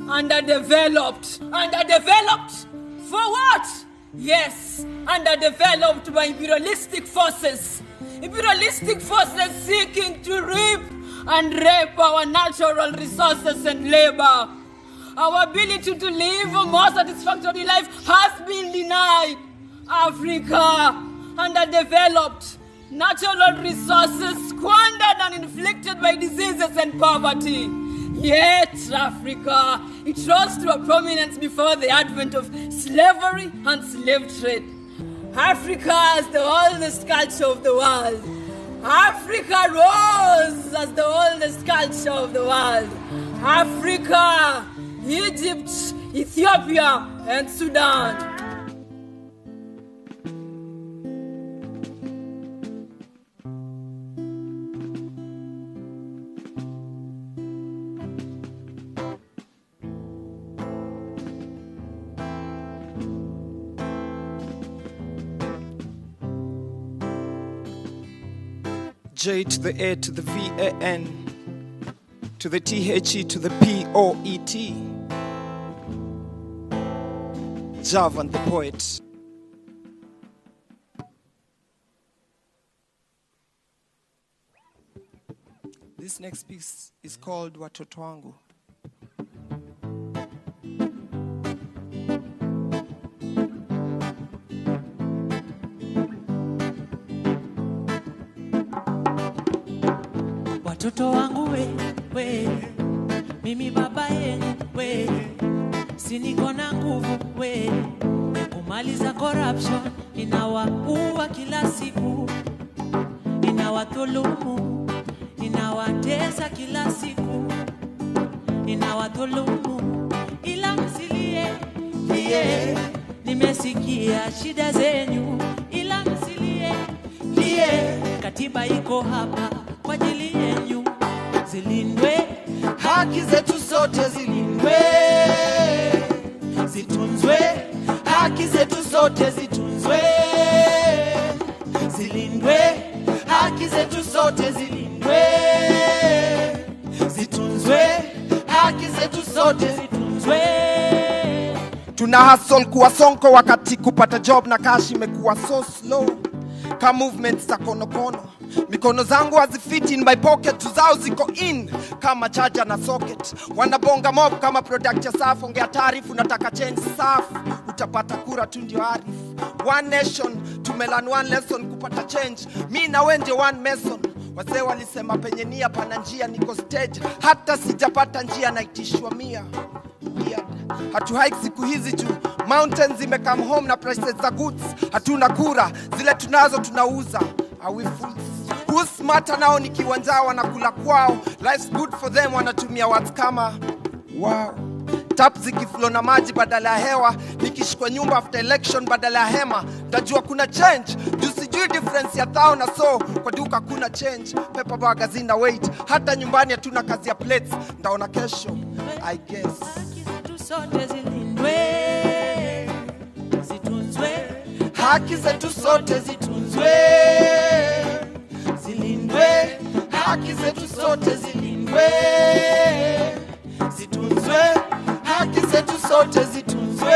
[SPEAKER 11] underdeveloped. Underdeveloped? For what? Yes, underdeveloped by imperialistic forces. Imperialistic forces seeking to reap and rape our natural resources and labor. Our ability to live a more satisfactory life has been denied. Africa, underdeveloped. Natural resources squandered and inflicted by diseases and poverty. Yet Africa, it rose to a prominence before the advent of slavery and slave trade. Africa is the oldest culture of the world. Africa rose as the oldest culture of the world. Africa, Egypt, Ethiopia, and Sudan.
[SPEAKER 12] J to the A to the VAN to the THE to the POET. Javan the poet. This next piece is called Watoto Wangu.
[SPEAKER 10] Watoto wangu we, mimi baba yenu we, siniko na nguvu we, kumaliza corruption inawaua kila siku, inawadhulumu, inawatesa kila siku, inawadhulumu, ila msilie,
[SPEAKER 9] nimesikia shida zenyu, ila msilie lie, katiba iko hapa kwa ajili yenu. Zilindwe haki zetu sote, zilindwe zitunzwe, haki zetu sote zitunzwe, zilindwe haki zetu sote, zilindwe zitunzwe, haki zetu sote zitunzwe.
[SPEAKER 12] Tuna hustle kuwa sonko wakati kupata job na cash imekuwa so slow. Ka movement za konokono, mikono zangu hazifit in my pocket, zao ziko in kama charger na socket. Wanabonga mob kama product ya safu, ongea taarifu nataka change safu, utapata kura tu ndio arif. One nation, tumelan one lesson kupata change, mi na wewe ndio one mason. Wazee walisema penye nia pana njia, niko stage hata sijapata njia naitishwa mia. Weird. Hatu hike siku hizi juu mountains zimecome home na prices za goods. Hatuna kura, zile tunazo tunauza. Are we fools? Who's smarter nao ni kiwanja wanakula kwao. Life's good for them, wanatumia words kama wow. Tap zikiflow na maji badala ya hewa, nikishikwa nyumba after election badala ya hema, tajua kuna change. Juu sijui difference ya thao na so, kwa duka kuna change. Paper bag zina weight, hata nyumbani hatuna kazi ya plates. Ndaona kesho, I guess.
[SPEAKER 9] Sote zilindwe, zitunzwe,
[SPEAKER 12] haki zetu sote zitunzwe,
[SPEAKER 9] zilindwe,
[SPEAKER 12] haki zetu sote zilindwe,
[SPEAKER 9] zitunzwe,
[SPEAKER 12] haki zetu sote zitunzwe.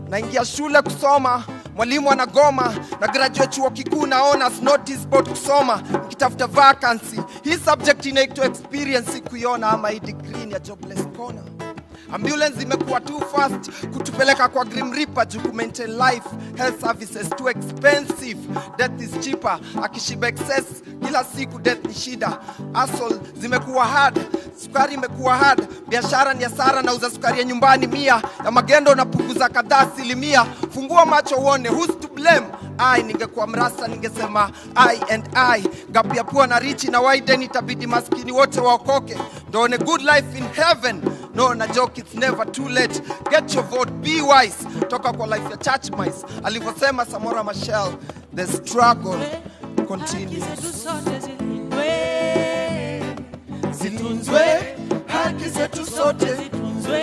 [SPEAKER 12] Naingia shule kusoma, mwalimu anagoma, na graduate chuo kikuu na honors notice board kusoma, nikitafuta vacancy. Hii subject inaitwa experience kuiona, ama hii degree ya jobless corner. Ambulance imekuwa too fast kutupeleka kwa Grim Reaper juu ku maintain life. Health services too expensive, death is cheaper. Akishiba excess kila siku death ni shida. Hustle zimekuwa hard, sukari imekuwa hard. Biashara ni hasara, na uza sukari ya nyumbani 100, ya magendo unapunguza kadhaa asilimia. Fungua macho uone who's to blame. Ningekuwa mrasa ningesema I. Gap ya pua na richi na widen itabidi maskini wote waokoke, ndone good life in heaven. No na joke, it's never too late. Get your vote, be wise. Toka kwa life ya church mice, alivyosema Samora Machel, the struggle continues.
[SPEAKER 9] Zitunzwe, haki zetu sote zitunzwe,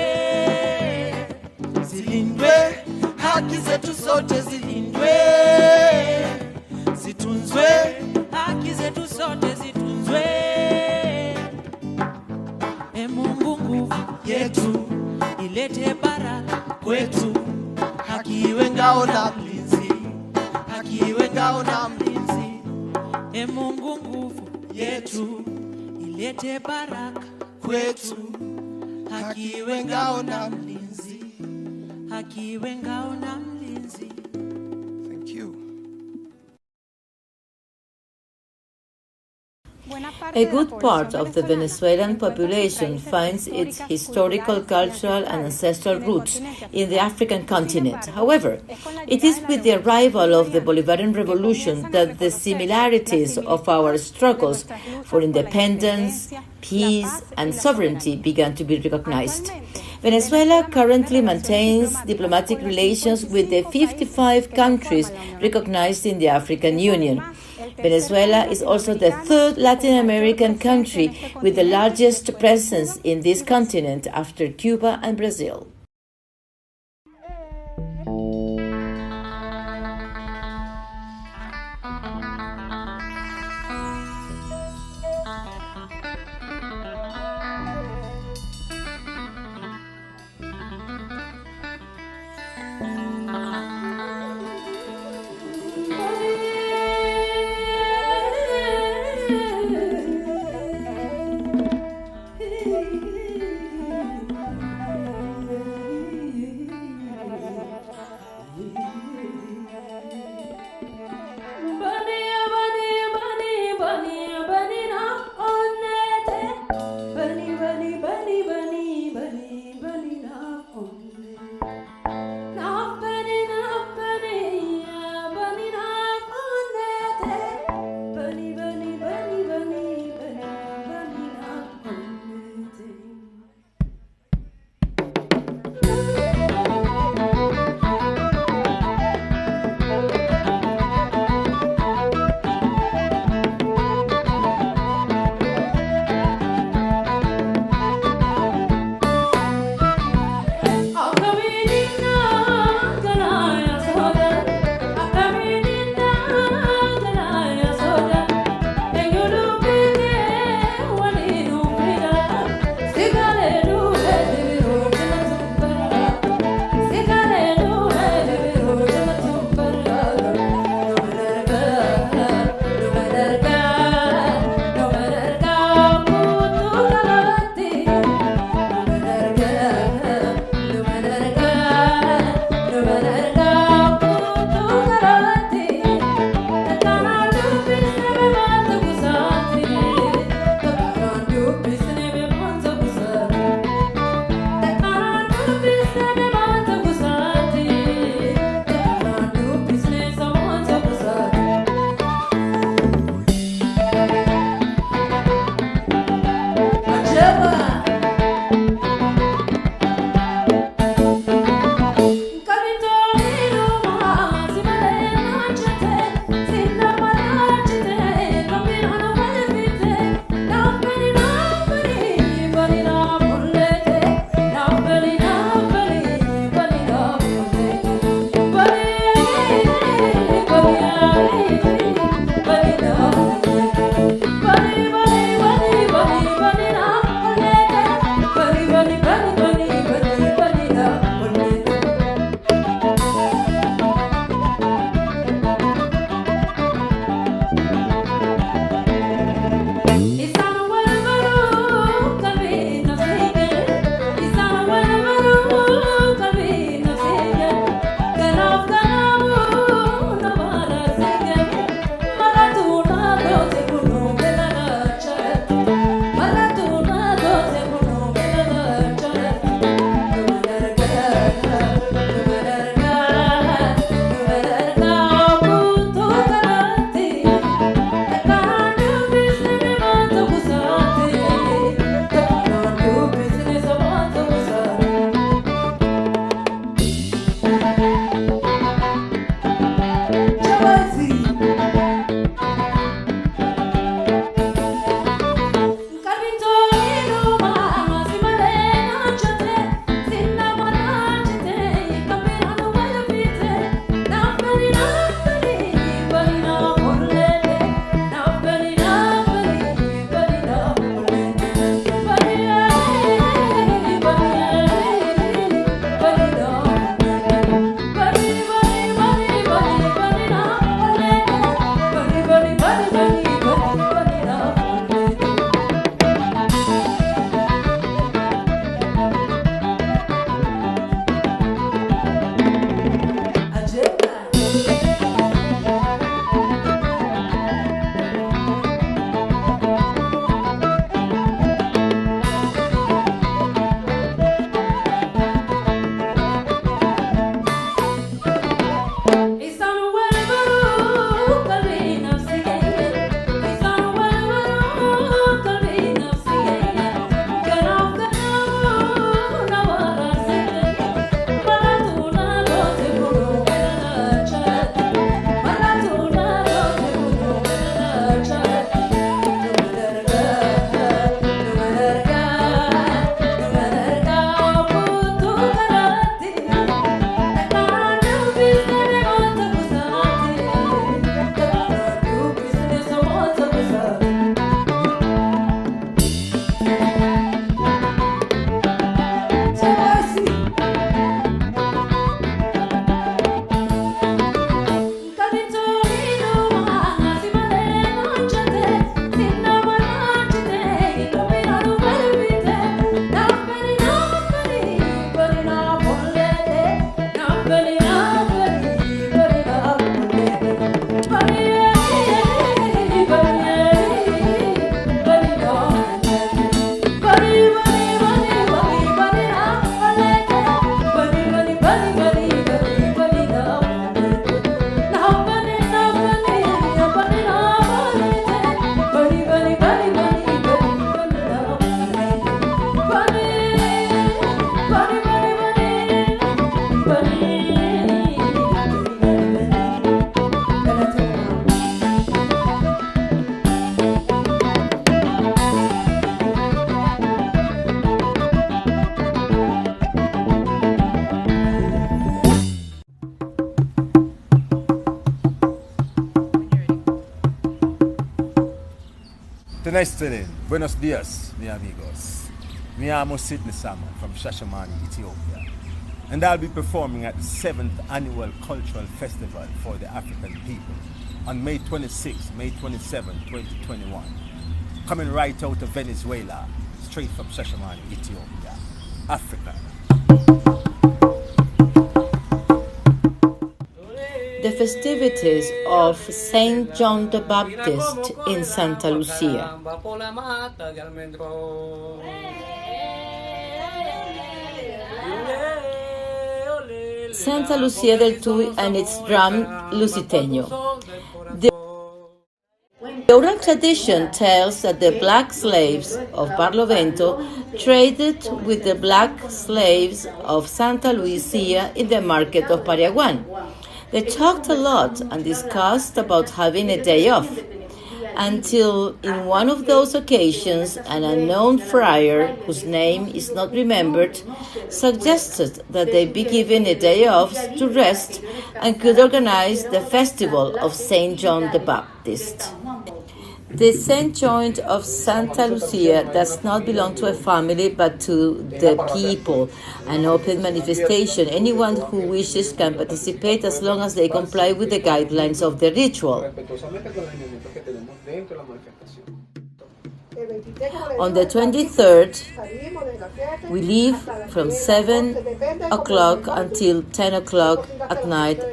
[SPEAKER 9] zilindwe, haki zetu sote zilindwe, zitunzwe, haki zetu sote zitunzwe. Mungu nguvu yetu, ilete baraka kwetu, haki iwe ngao na mlinzi, haki iwe ngao na mlinzi. Mungu nguvu yetu, ilete baraka kwetu, haki iwe ngao na mlinzi, haki iwe ngao na mlinzi.
[SPEAKER 12] Thank you.
[SPEAKER 1] A good part of the Venezuelan population finds its historical, cultural, and ancestral roots in the African continent. However, it is with the arrival of the Bolivarian Revolution that the similarities of our struggles for independence, peace, and sovereignty began to be recognized. Venezuela currently maintains diplomatic relations with the 55 countries recognized in the African Union. Venezuela is also the third Latin American country with the largest presence in this continent after Cuba and Brazil.
[SPEAKER 13] Buenos dias, mi amigos. Me llamo Sidney Salmon from Shashamane, Ethiopia. And I'll be performing at the 7th Annual Cultural Festival for the African people on May 26, May 27, 2021. Coming right out of Venezuela, straight from Shashamane, Ethiopia, Africa.
[SPEAKER 1] The festivities of Saint John the Baptist in Santa Lucia. Santa Lucia del Tuy and its drum Lusiteño. The oral tradition tells that the black slaves of Barlovento traded with the black slaves of Santa Lucia in the market of Pariaguán. They talked a lot and discussed about having a day off, until in one of those occasions an unknown friar, whose name is not remembered, suggested that they be given a day off to rest and could organize the festival of Saint John the Baptist. The Saint John of Santa Lucia does not belong to a family but to the people, an open manifestation. Anyone who wishes can participate as long as they comply with the guidelines of the ritual. On the 23rd, we leave from 7 o'clock until 10 o'clock at night,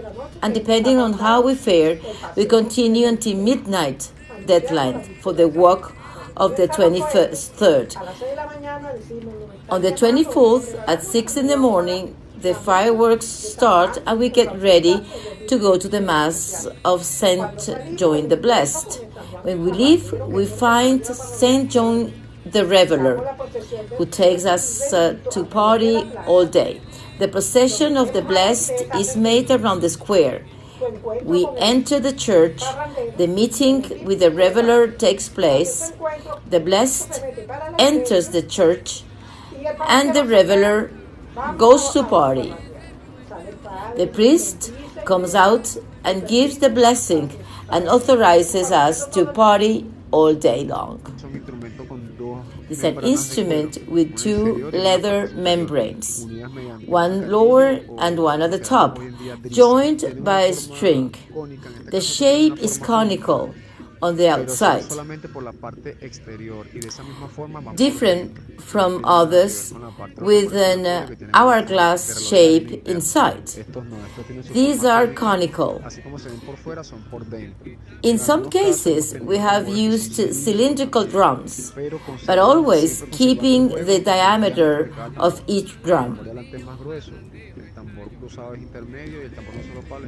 [SPEAKER 1] and depending on how we fare, we continue until midnight deadline for the walk of the 23rd. On the 24th, at 6 in the morning, the fireworks start and we get ready to go to the Mass of Saint John the Blessed. When we leave, we find Saint John the Reveler, who takes us to party all day. The procession of the Blessed is made around the square. We enter the church, the meeting with the Reveler takes place, the Blessed enters the church, and the Reveler goes to party. The priest comes out and gives the blessing and authorizes us to party all day long. It's an instrument with two leather membranes, one lower and one at the top, joined by a string. The shape is conical on the outside, different from others with an hourglass shape inside. These are conical. In some cases, we have used cylindrical drums, but always keeping the diameter of each drum.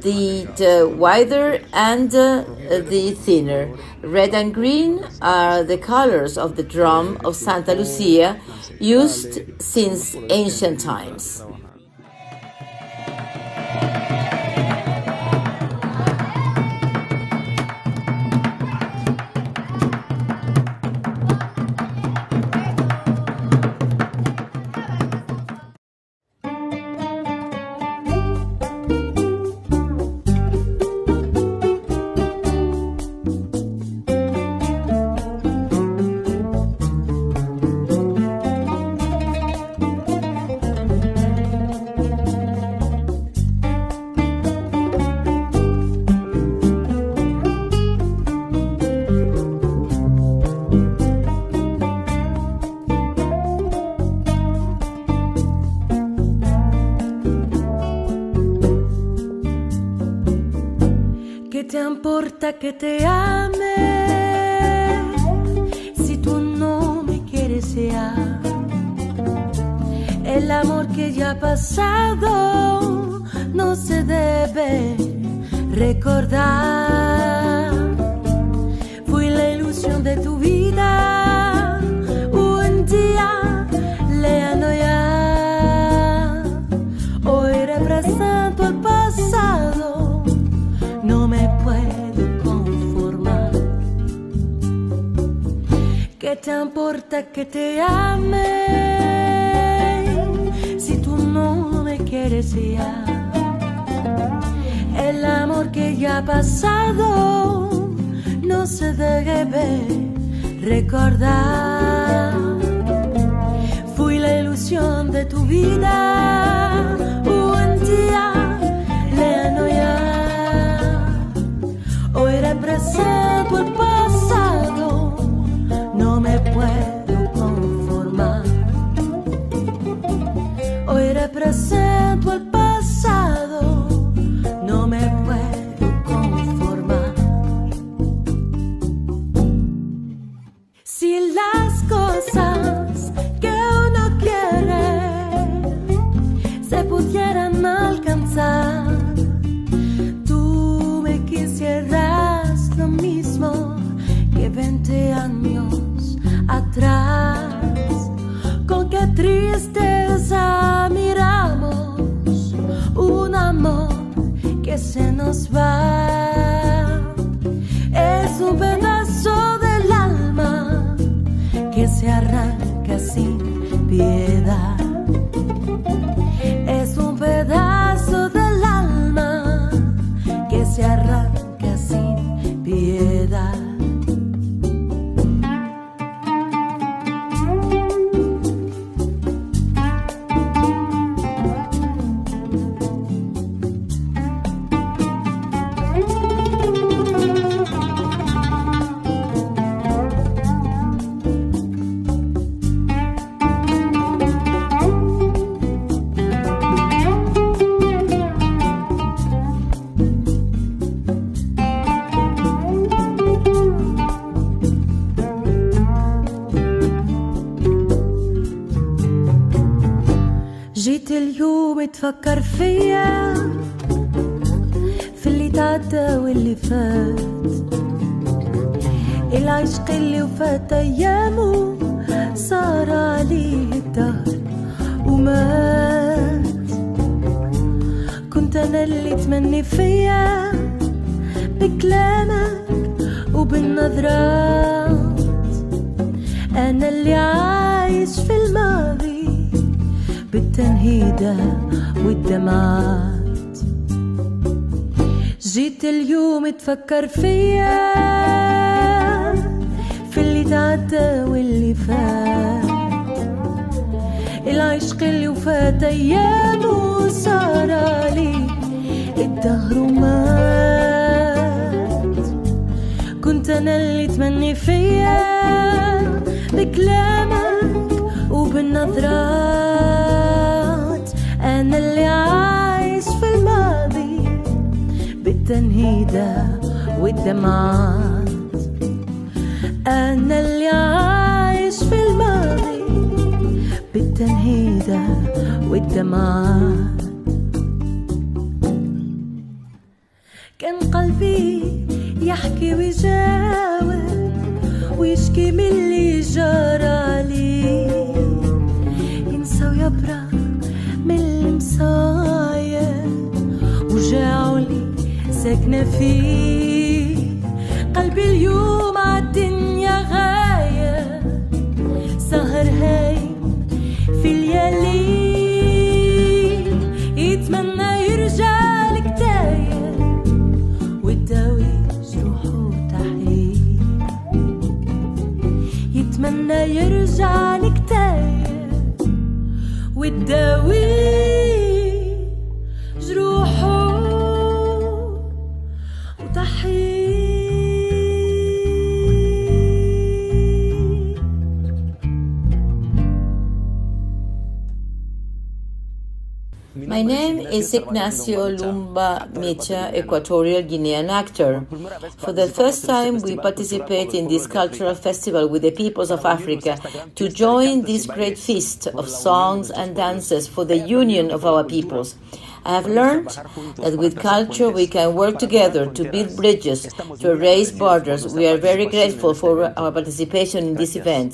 [SPEAKER 1] The wider and the thinner. Red and green are the colors of the drum of Santa Lucia, used since ancient times.
[SPEAKER 10] Que te ame, si tú no me quieres ya, el amor que ya ha pasado no se debe recordar. Fui la ilusión de tu vida, un día lejano ya, hoy represento el pasado, no me puedo. ¿Qué te importa que te ame si tú no me quieres ya? El amor que ya ha pasado no se debe recordar. Fui la ilusión de tu vida, un día lejano ya. Hoy represento el pasado, no me puedo conformar. Hoy represento el pasado, no me puedo conformar. Si las cosas que uno quiere se pudieran alcanzar, tú me quisieras lo mismo que 20 años atrás. Con qué tristeza miramos un amor que se nos va. Es un pedazo del alma que se arranca sin piedad. Es un pedazo del alma que se arranca sin piedad. جيت اليوم تفكر فيا في اللي تعدى واللي فات، العشق اللي وفات ايامه صار عليه الدهر ومات. كنت انا اللي تمني فيا بكلامك وبالنظرات، انا اللي عايش في الماضي بالتنهيدة والدمعات. جيت اليوم تفكر فيا في اللي تعدى واللي فات، العشق اللي وفات ايامه صار عليه الدهر ومات. كنت انا اللي تمني فيا بكلامك وبالنظرات، أنا اللي عايش في الماضي بالتنهيدة والدمعات. أنا اللي عايش في الماضي بالتنهيدة والدمعات. كان قلبي يحكي ويجاوب ويشكي من اللي جرى عليه، ينسى ويبرأ من المصايب وجاعه اللي ساكنة فيه. قلبي اليوم عالدنيا غاية سهر هاي في الليالي، يتمنى يرجع لك تايه وتداوي جروحه تحيه. يتمنى يرجع لك تايه وتداوي جروحه وتحيه.
[SPEAKER 1] My name is Ignacio Lumba Micha, Equatorial Guinean actor. For the first time, we participate in this cultural festival with the peoples of Africa to join this great feast of songs and dances for the union of our peoples. I have learned that with culture we can work together to build bridges, to erase borders. We are very grateful for our participation in this event.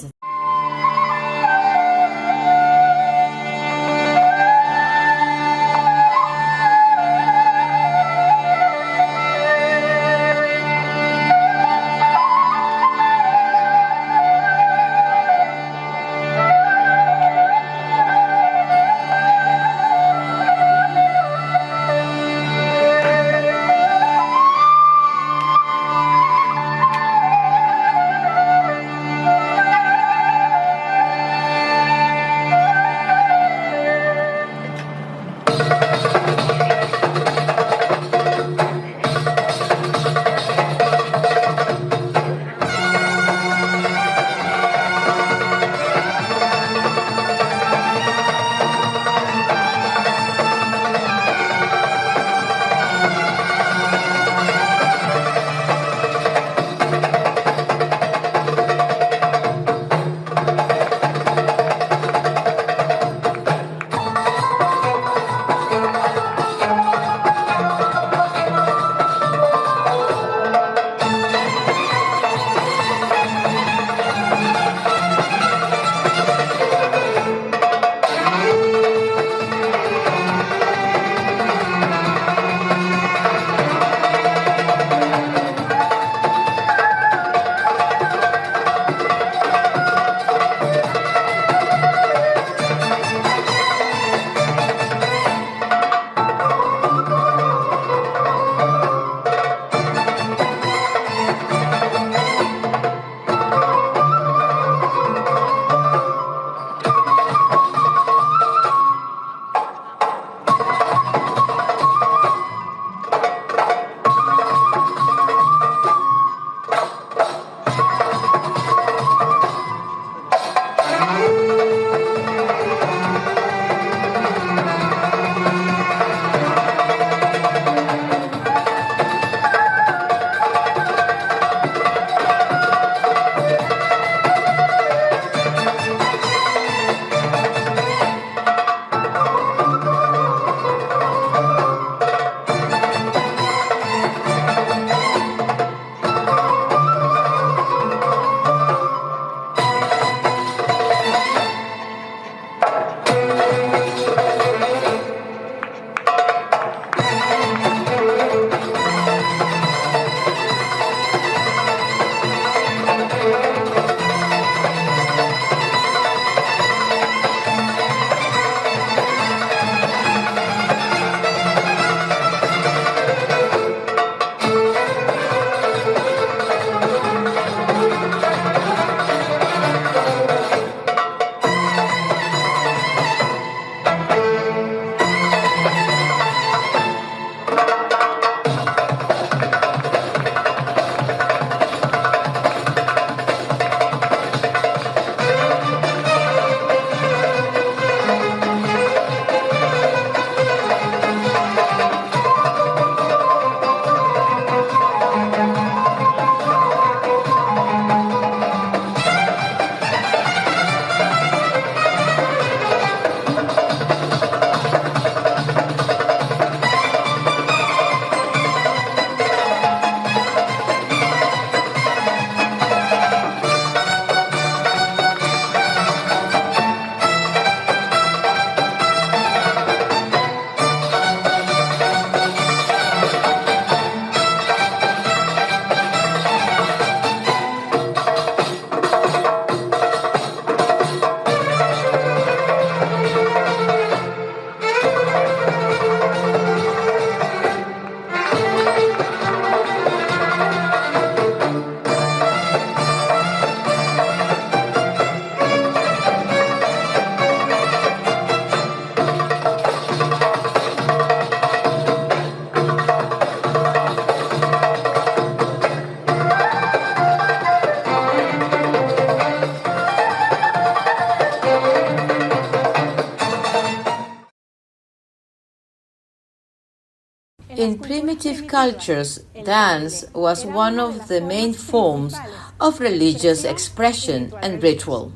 [SPEAKER 1] In primitive cultures, dance was one of the main forms of religious expression and ritual.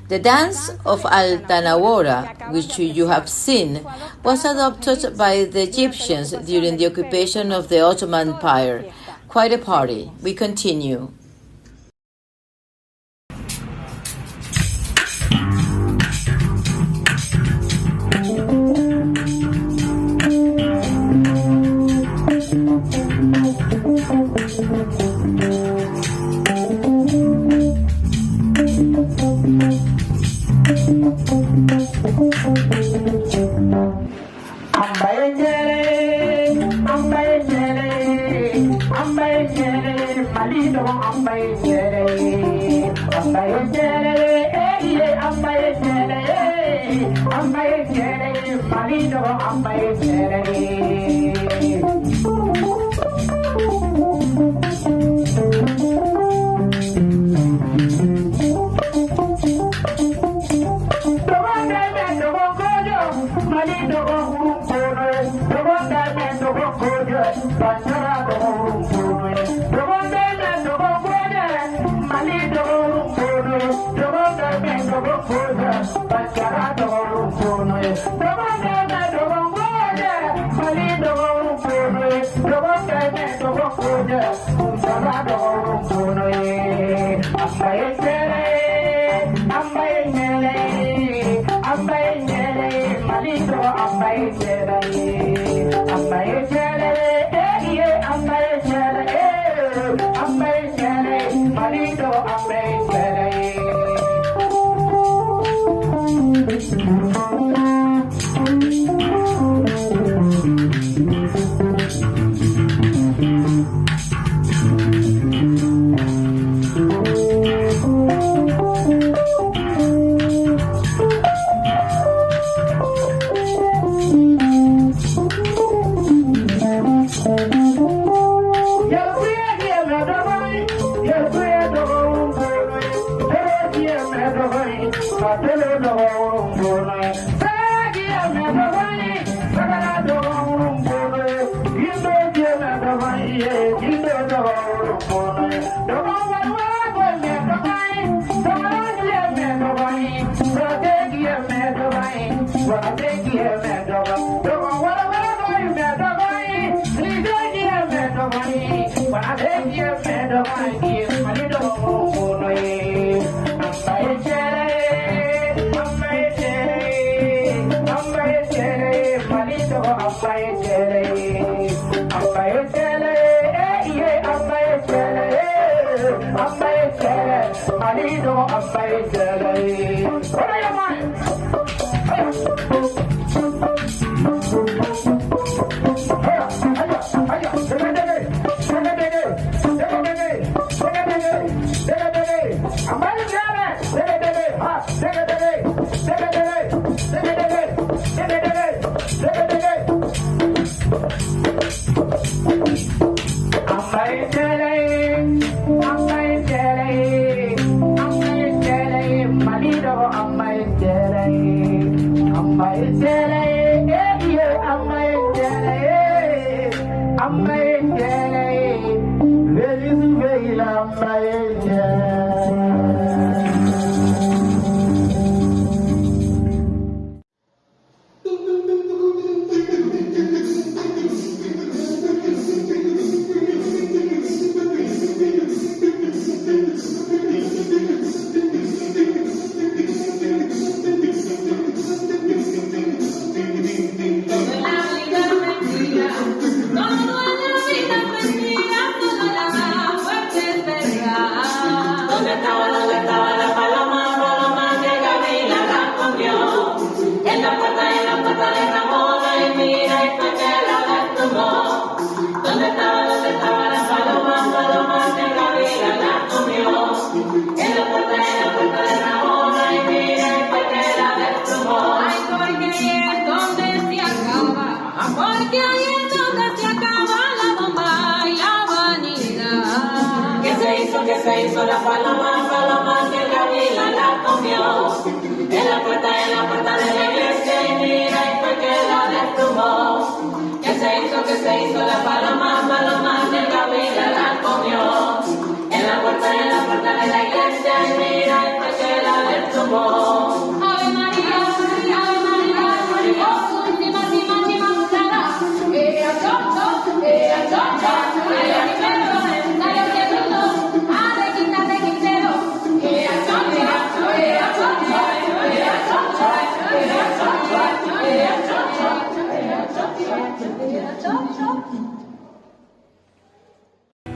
[SPEAKER 1] The dance of Al-Tanawara, which you have seen, was adopted by the Egyptians during the occupation of the Ottoman Empire. Quite a party. We continue.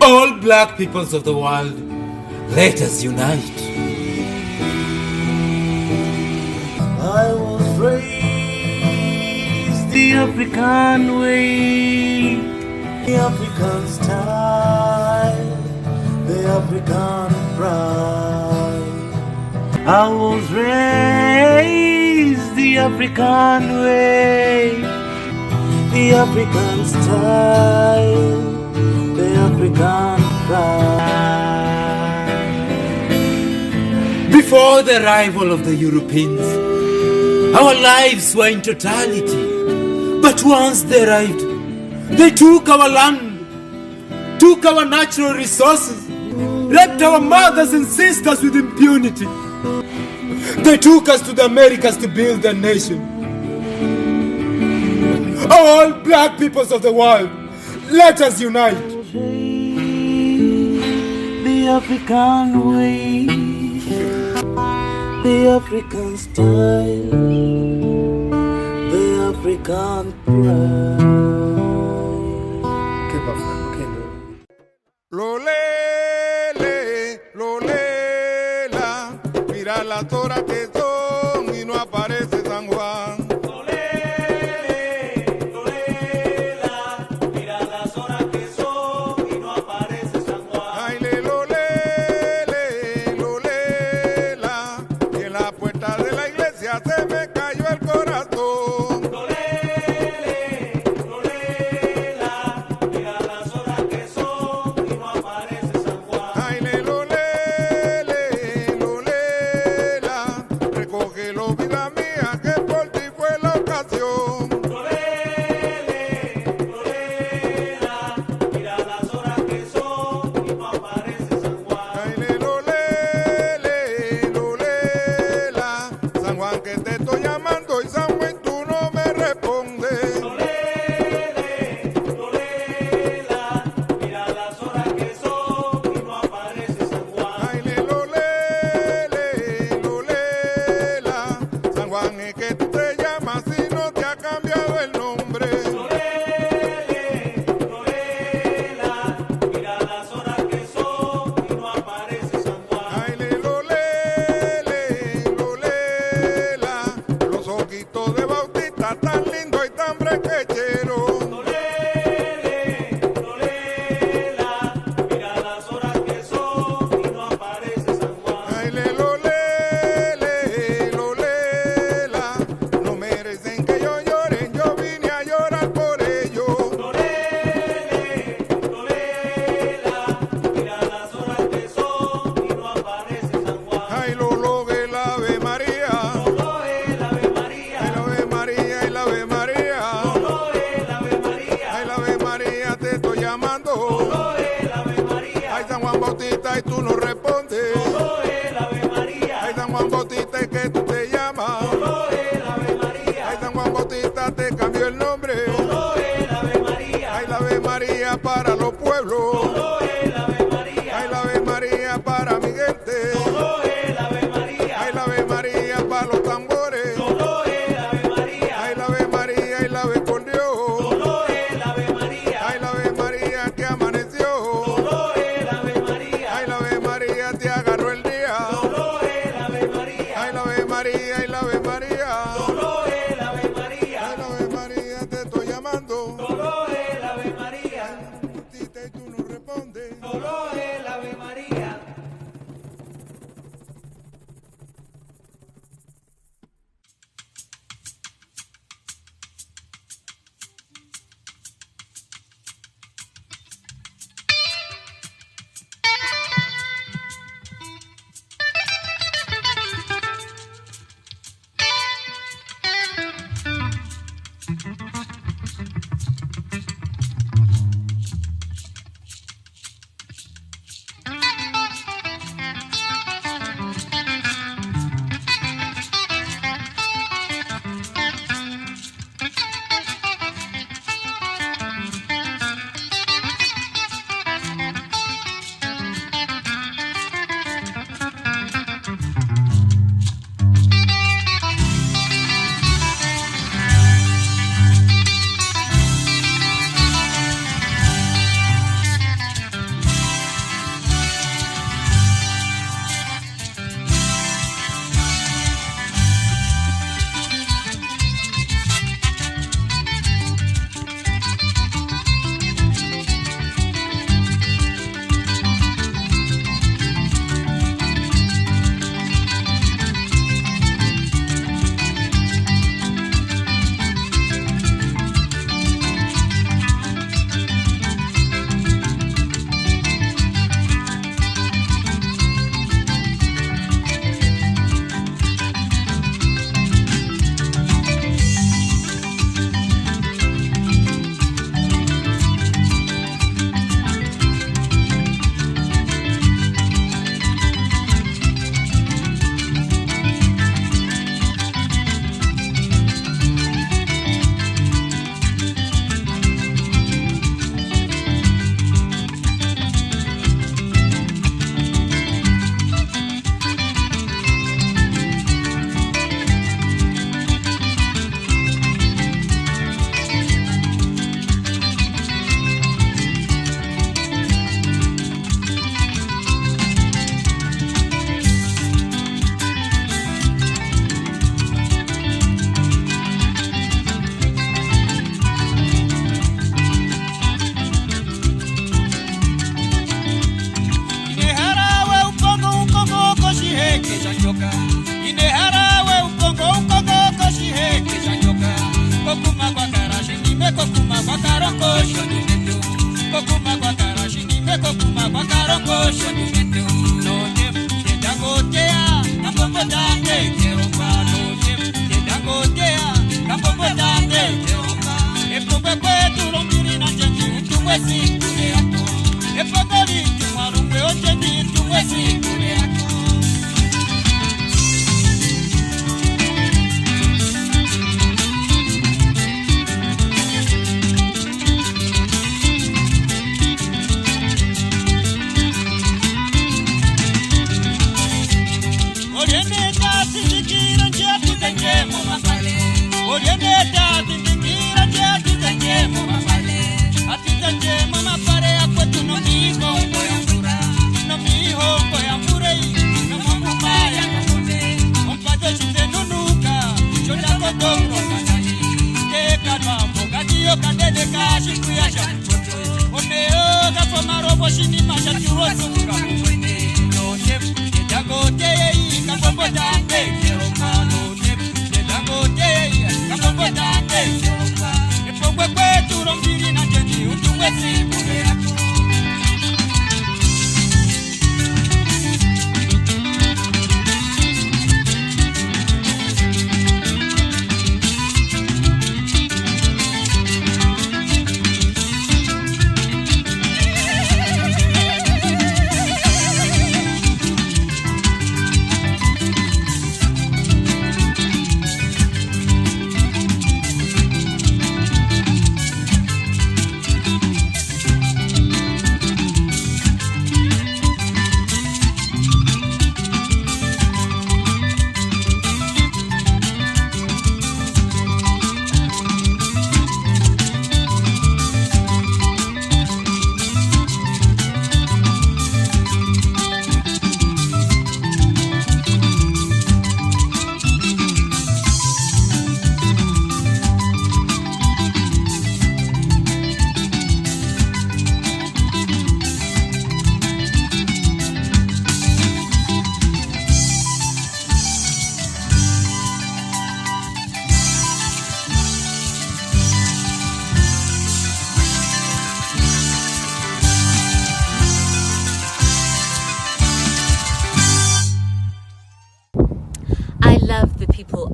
[SPEAKER 14] All black peoples of the world, let us unite.
[SPEAKER 15] I was raised the African way, the African style, the African pride. I was raised the African way, the African style, the African pride.
[SPEAKER 14] Before the arrival of the Europeans, our lives were in totality. But once they arrived, they took our land, took our natural resources, raped our mothers and sisters with impunity. They took us to the Americas to build a nation. All black peoples of the world, let us unite.
[SPEAKER 15] The African way, the African style, the African pride.
[SPEAKER 3] Lolela, mira las horas que son y no aparece San Juan. tranquilo, vida mía, que por ti fue la ocasión.
[SPEAKER 7] Mira las horas que son y no aparece San Juan.
[SPEAKER 3] Ay, lolela, San Juan que te estoy llamando y San Juan tú no me respondes.
[SPEAKER 7] Mira las horas que son y no aparece San Juan.
[SPEAKER 3] Ay, lolela, San Juan es que tú te llamas y no te ha cambiado el nombre.
[SPEAKER 7] Mira las horas que son y no aparece San Juan.
[SPEAKER 3] Ay, lolela, los ojitos de Bautista tan lindo y tan brequechero.
[SPEAKER 7] Mira las horas que son y no aparece San Juan.
[SPEAKER 3] Ay, lolela, no merecen que yo llore, yo vine a llorar por ellos.
[SPEAKER 7] Mira las horas que son y no aparece San Juan.
[SPEAKER 3] Ay, Lolo, el Ave María.
[SPEAKER 7] Lolo, el Ave María.
[SPEAKER 3] Ay, la Ave María, el Ave María.
[SPEAKER 7] Lolo, el Ave María.
[SPEAKER 3] Ay, la Ave María, te estoy llamando.
[SPEAKER 7] Lolo, el Ave María.
[SPEAKER 3] Ay, San Juan Bautista, y tú no respondes.
[SPEAKER 7] Lolo, el Ave María.
[SPEAKER 3] Ay, San Juan Bautista, es que tú te llamas.
[SPEAKER 7] Lolo, el Ave María.
[SPEAKER 3] Ay, San Juan Bautista, te cambió el nombre.
[SPEAKER 7] Lolo, el Ave María.
[SPEAKER 3] Ay, la Ave María para los pueblos.
[SPEAKER 7] Lolo, el Ave María.
[SPEAKER 3] Ay, la Ave María para mi gente.
[SPEAKER 7] Lolo, el Ave María.
[SPEAKER 3] Ay, la Ave María para los tambores.
[SPEAKER 7] Lolo, el Ave María.
[SPEAKER 3] Ay, la Ave María y la Ave por Dios.
[SPEAKER 7] Lolo, el Ave María.
[SPEAKER 3] Ay, la Ave María que amaneció.
[SPEAKER 7] Lolo, el Ave María.
[SPEAKER 3] Ay, la Ave María te agarró el día.
[SPEAKER 7] Lolo, el Ave María.
[SPEAKER 3] Ay, la Ave María y la Ave María.
[SPEAKER 7] Lolo, el Ave María.
[SPEAKER 3] Ay, la Ave María te estoy llamando.
[SPEAKER 7] Lolo, el Ave María.
[SPEAKER 3] Bautista, y tú no respondes.
[SPEAKER 7] Lolo, el Ave María.
[SPEAKER 4] chikuyasha omeo kafomaro boshini masha turosu kamone none jagote kafombotande keromano ne jagote kafombotande epogwe kwetu rombiri na jeni utuwezi kumera.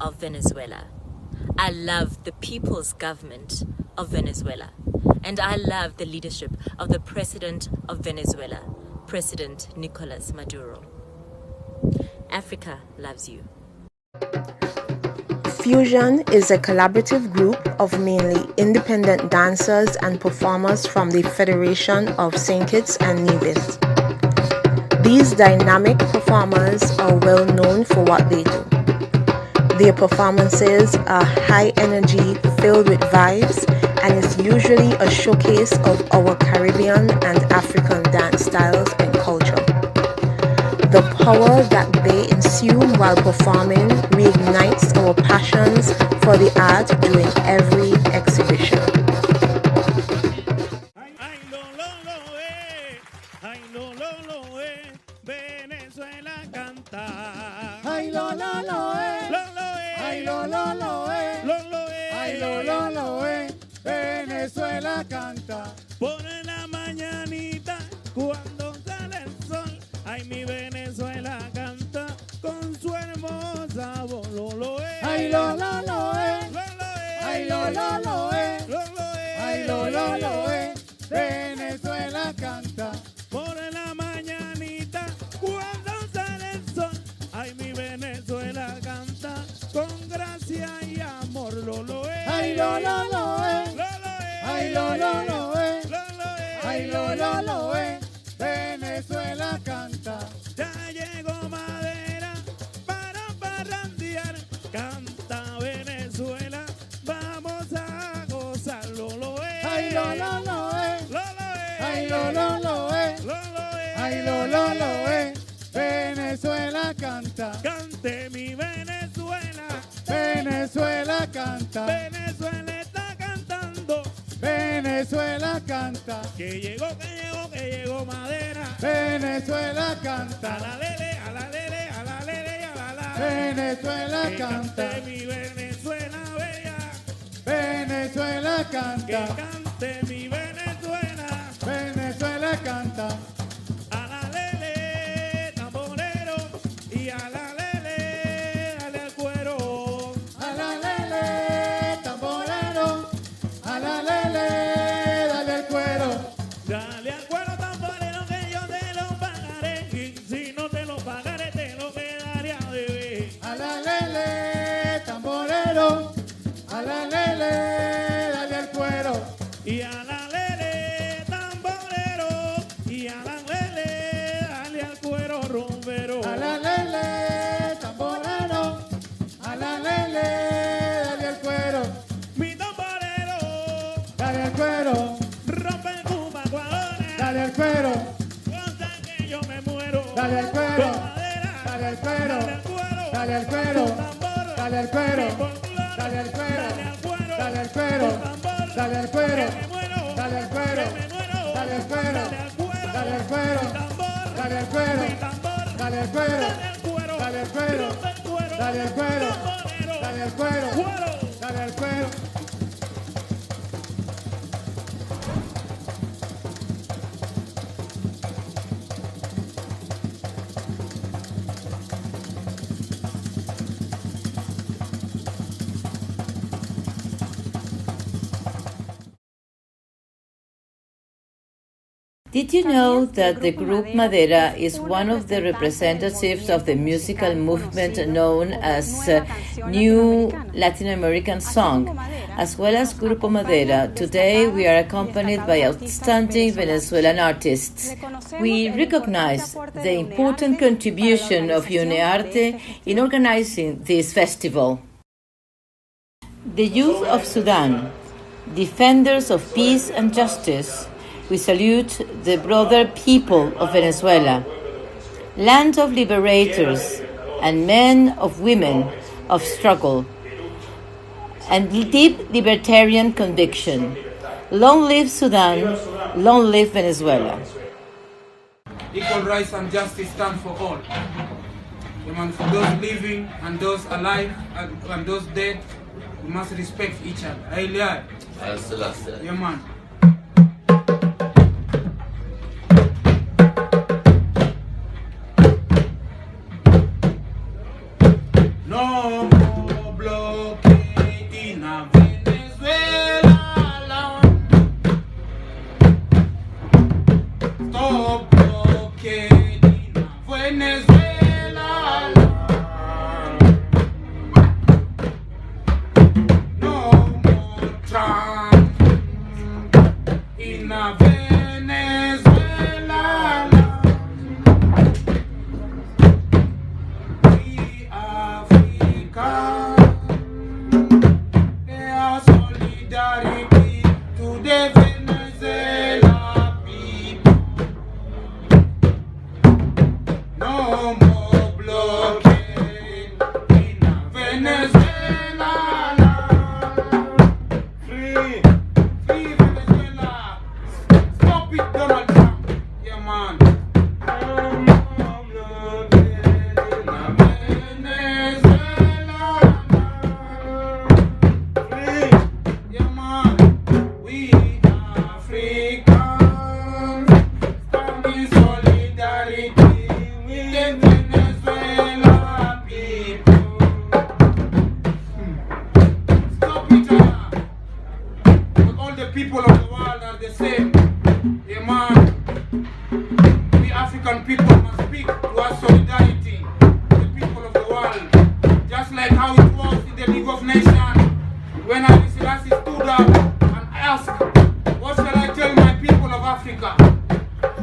[SPEAKER 16] Of Venezuela. I love the people's government of Venezuela, and I love the leadership of the president of Venezuela, President Nicolas Maduro. Africa loves you.
[SPEAKER 17] Fusion is a collaborative group of mainly independent dancers and performers from the Federation of St. Kitts and Nevis. These dynamic performers are well known for what they do. Their performances are high energy, filled with vibes, and is usually a showcase of our Caribbean and African dance styles and culture. The power that they consume while performing reignites our passions for the art during every exhibition.
[SPEAKER 18] Venezuela canta. Ay lo lo lo ay lo lo lo ay lo lo lo Venezuela canta. Por la mañanita cuando sale el sol, ay mi Venezuela canta con su hermosa voz. Ay lo lo lo ay lo lo lo ay lo lo lo Venezuela canta. Por la mañanita cuando sale el sol, ay mi Venezuela canta con gracia y amor. Ay lo lo lo ay lo lo lo ay lo lo lo Venezuela canta. Ya llegó madera para parrandear, canta Venezuela, vamos a gozarlo. Ay lo lo lo ay lo lo lo ay lo lo lo Venezuela canta. Cante mi Venezuela. Venezuela canta. Venezuela está cantando. Venezuela canta. Que llegó madera. Venezuela canta. A la lele, a la lele, a la lele, a la la. Venezuela canta. Que cante mi Venezuela bella. Venezuela canta. Que cante mi Venezuela. Venezuela canta. A la lele, tamborero, y a la lele, dale al cuero. A la lele, tamborero, a la lele, dale al cuero. Dale al cuero, tamborero, que yo te lo pagaré, y si no te lo pagaré, te lo quedaré a deber. A la lele, tamborero, a la lele, dale al cuero. Y a la lele, tamborero, y a la lele, dale al cuero rumbero. A la lele, tamborero, a la lele, dale al cuero. Mi tamborero, dale al cuero. Rompe el cuba, guadones, dale al cuero. Cosa que yo me muero. Dale al cuero, dale al cuero, dale al cuero, dale al cuero, dale al cuero, dale al cuero, dale al cuero, dale al cuero. dale al cuero, dale al cuero, dale al cuero, dale al cuero, dale al cuero, dale al cuero, dale al cuero, dale al cuero, dale al cuero.
[SPEAKER 1] Did you know that the group Madera is one of the representatives of the musical movement known as New Latin American Song, as well as Grupo Madera? Today we are accompanied by outstanding Venezuelan artists. We recognize the important contribution of UNEARTE in organizing this festival. The youth of Sudan, defenders of peace and justice, we salute the brother people of Venezuela, land of liberators and men of women of struggle and deep libertarian conviction. Long live Sudan, long live Venezuela.
[SPEAKER 19] Equal rights and justice stand for all. For those living and those alive and those dead, we must respect each other. Yeah, man. No more blockade in Venezuela. Stop blockade in Venezuela. No more Trump in Venezuela. Their solidarity to the Venezuela people. No more blockade in Venezuela. Free Venezuela. Stop it, Donald Trump. Yeah, man. People of the world are the same. Yeah, man. We African people must speak to our solidarity, the people of the world. Just like how it was in the League of Nations, when Haile Selassie stood up and asked, what shall I tell my people of Africa?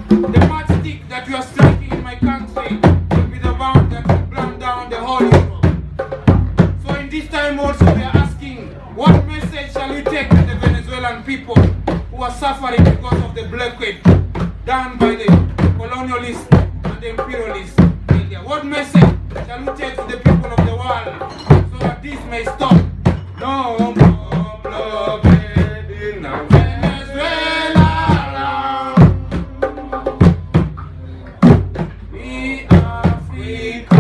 [SPEAKER 19] The matchstick that you are striking in my country will be the bomb that will burn down the whole Europe. So in this time also we are asking, what message shall we take to the Venezuelan people who are suffering because of the blockade done by the colonialists and the imperialists? What message shall we take to the people of the world so that this may stop? No more blockade in Venezuela. We Africans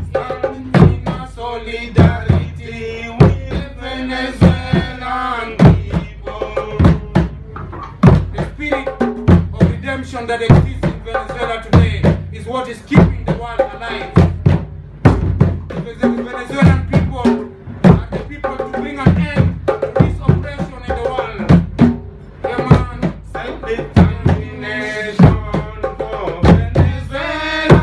[SPEAKER 19] stand in solidarity with the Venezuelan people. The spirit of redemption that exists in Venezuela today is what is keeping the world alive. Because the Venezuelan people are the people to bring an end to this oppression in the world. Yeah, man. Self-determination for Venezuela.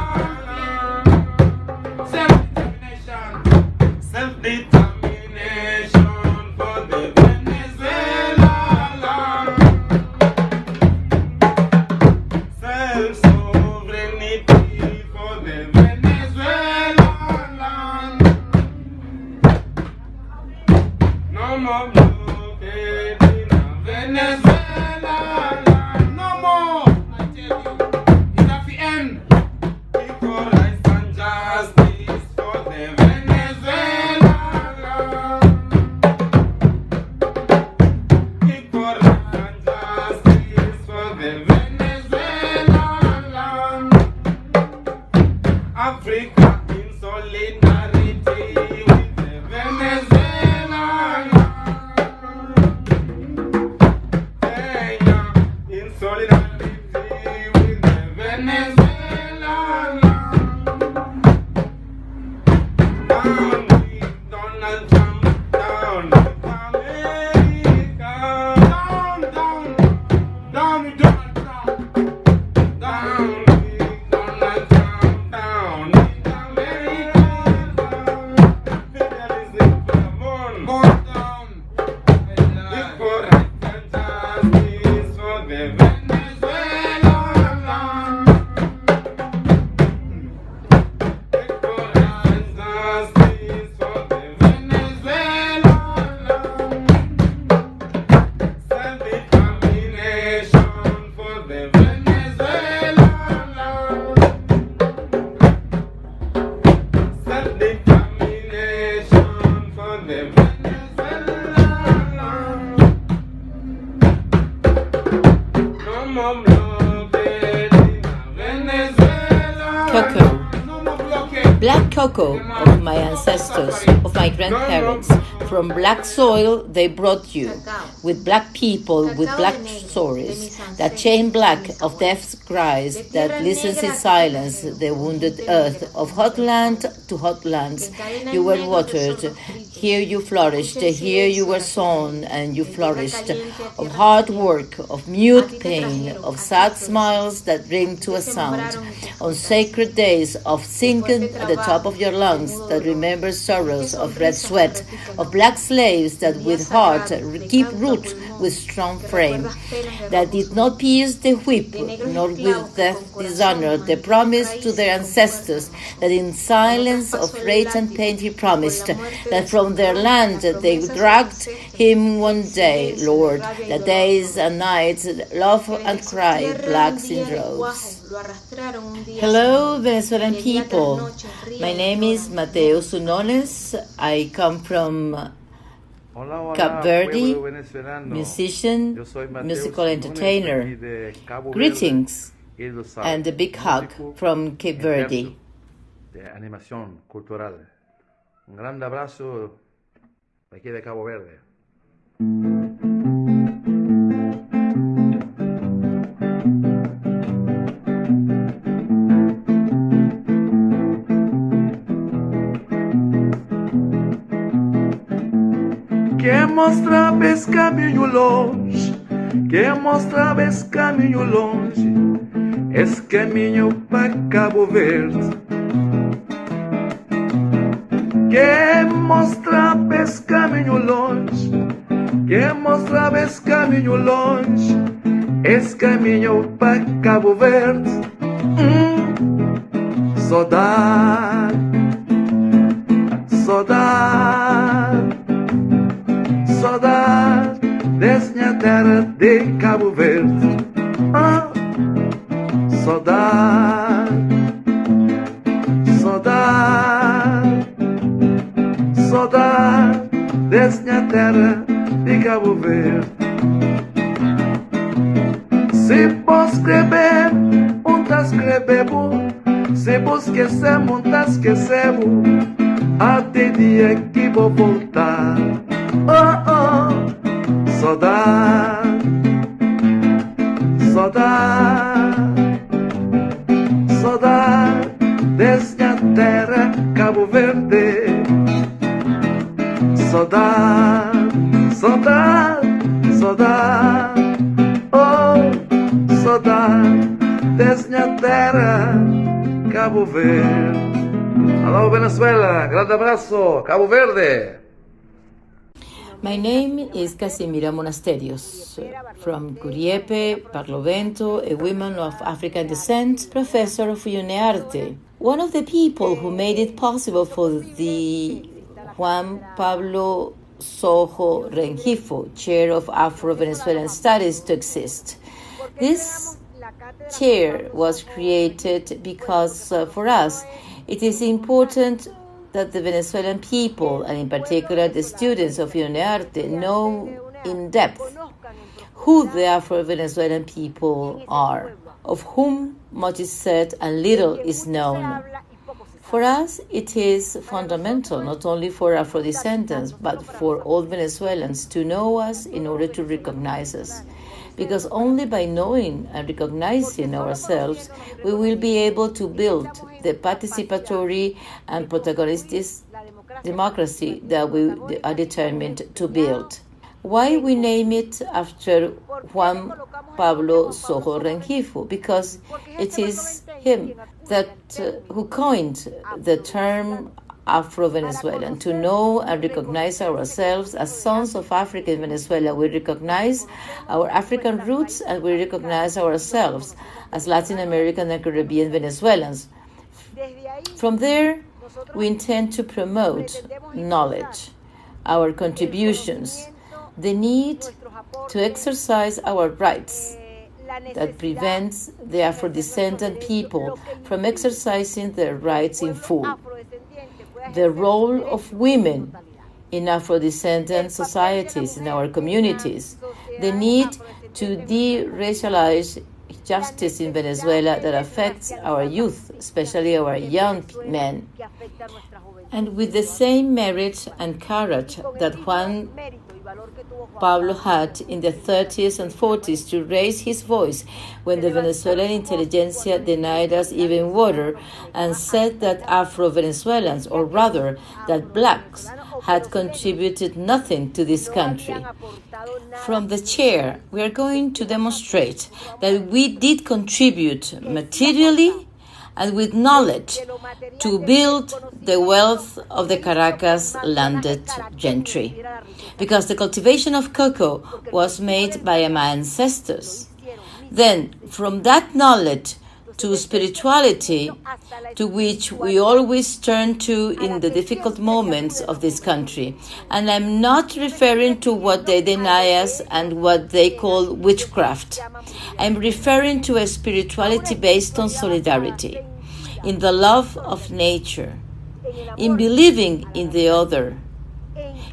[SPEAKER 19] Self-determination. Self-determination for the Venezuela. Self-sovereignty for the Venezuela. No more blockade in Venezuela. No more. I tell you, it's at the end. Equal rights and justice for the Venezuela. Equal de Venezuela. Como bloque de Venezuela.
[SPEAKER 1] Cocoa. Black cocoa of my ancestors, of my grandparents. From black soil they brought you, with black people, with black stories, that chain black of death's cries, that listens in silence, the wounded earth. Of hot land to hot lands you were watered, here you flourished, here you were sown and you flourished. Of hard work, of mute pain, of sad smiles that ring to a sound, on sacred days of singing at the top of your lungs that remember sorrows, of red sweat, of black slaves that with heart keep root with strong frame, that did not pierce the whip, nor with death dishonor the promise to their ancestors, that in silence of rage and pain he promised, that from their land they dragged him one day, Lord, that days and nights love and cry, blacks in droves. Hello, Venezuelan people. My name is Mateo Sunones. I come from Cape Verde, musician, musical entertainer. Greetings and a big hug from Cape Verde.
[SPEAKER 20] De animación cultural. Un grande abrazo de aquí de Cabo Verde.
[SPEAKER 15] Que mostrava esse caminho longe, que mostrava esse caminho longe, esse caminho para Cabo Verde. Que mostrava esse caminho longe, que mostrava esse caminho longe, esse caminho para Cabo Verde. Saudade, saudade, saudade dessa minha terra de Cabo Verde. Saudade, saudade, saudade dessa minha terra de Cabo Verde. Se posso escrever, tá escrevendo. Se vou esquecer, tá esquecendo. Até dia que vou voltar. Saudade, saudade, saudade dessa terra Cabo Verde. Saudade, saudade, saudade, saudade dessa terra Cabo Verde.
[SPEAKER 20] Alô, Venezuela, grande abraço, Cabo Verde.
[SPEAKER 1] My name is Casimira Monasterios, from Curiepe, Barlovento, a woman of African descent, professor of UNEARTE, one of the people who made it possible for the Juan Pablo Sojo Rengifo Chair of Afro-Venezuelan Studies to exist. This chair was created because for us it is important that the Venezuelan people, and in particular the students of UNEARTE, know in depth who the Afro-Venezuelan people are, of whom much is said and little is known. For us, it is fundamental, not only for Afro-descendants, but for all Venezuelans to know us in order to recognize us. Because only by knowing and recognizing ourselves, we will be able to build the participatory and protagonistic democracy that we are determined to build. Why we name it after Juan Pablo Sojo Rengifo? Because it is him that who coined the term Afro-Venezuelan, to know and recognize ourselves as sons of Africa in Venezuela. We recognize our African roots and we recognize ourselves as Latin American and Caribbean Venezuelans. From there, we intend to promote knowledge, our contributions, the need to exercise our rights that prevents the Afro-descendant people from exercising their rights in full. The role of women in Afro-descendant societies, in our communities, the need to de-racialize justice in Venezuela that affects our youth, especially our young men. And with the same merit and courage that Juan Pablo had in the 30s and 40s to raise his voice when the Venezuelan intelligentsia denied us even water and said that Afro-Venezuelans, or rather that blacks, had contributed nothing to this country. From the chair, we are going to demonstrate that we did contribute materially and with knowledge to build the wealth of the Caracas landed gentry, because the cultivation of cocoa was made by my ancestors. Then, from that knowledge to spirituality, to which we always turn to in the difficult moments of this country. And I'm not referring to what they deny us and what they call witchcraft. I'm referring to a spirituality based on solidarity, in the love of nature, in believing in the other,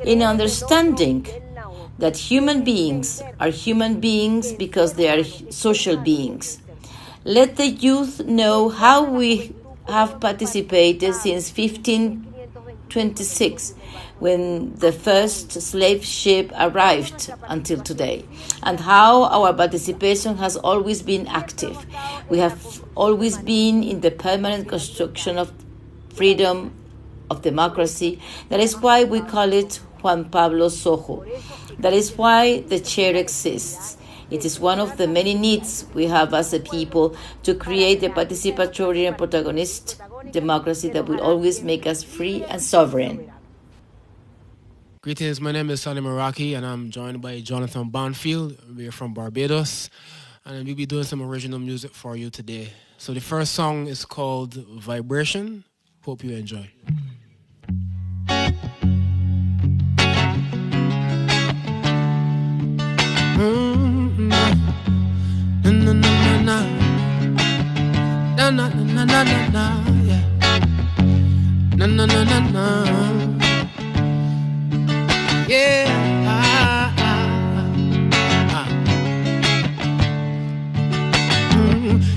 [SPEAKER 1] in understanding that human beings are human beings because they are social beings. Let the youth know how we have participated since 1526, when the first slave ship arrived, until today, and how our participation has always been active. We have always been in the permanent construction of freedom, of democracy. That is why we call it Juan Pablo Soho. That is why the chair exists. It is one of the many needs we have as a people to create a participatory and protagonist democracy that will always make us free and sovereign.
[SPEAKER 21] Greetings, my name is Sonny Meraki, and I'm joined by Jonathan Bonfield. We're from Barbados, and we'll be doing some original music for you today. So the first song is called Vibration. Hope you enjoy. Na na na na na na, yeah. Na na na na na, yeah.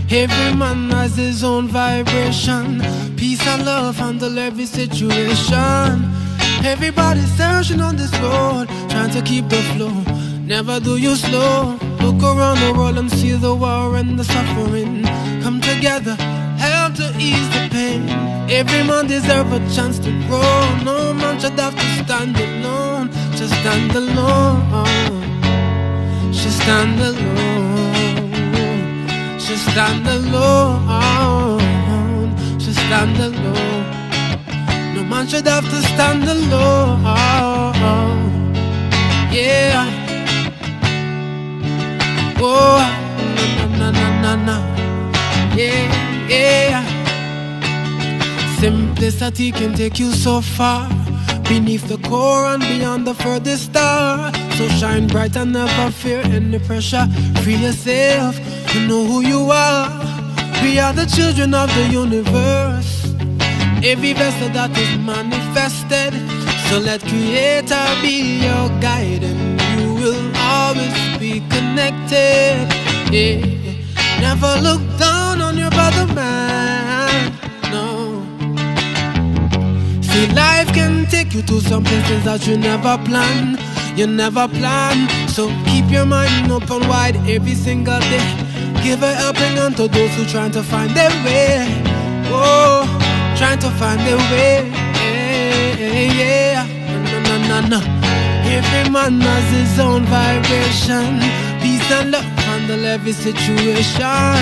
[SPEAKER 21] Every man has his own vibration. Peace and love handle every situation. Everybody's searching on this road, trying to keep the flow. Never do you slow. Look around the world and see the war and the suffering. Come together, help to ease the pain. Every man deserves a chance to grow. No man should have to stand alone. Just stand alone. Just stand alone. Just stand alone. Just stand alone. No man should have to stand alone. Yeah. Oh, na na na na, yeah, yeah. Simplicity can take you so far, beneath the core and beyond the furthest star. So shine bright and never fear any pressure. Free yourself, you know who you are. We are the children of the universe, every vessel that is manifested. So let Creator be your guide, and you will always be connected. Yeah. Never look down on your brother, man. No. See, life can take you to some places that you never plan. You never plan. So keep your mind open wide every single day. Give a helping hand to those who trying to find their way. Oh, trying to find their way. Yeah. No. Every man has his own vibration. Peace and love handle every situation.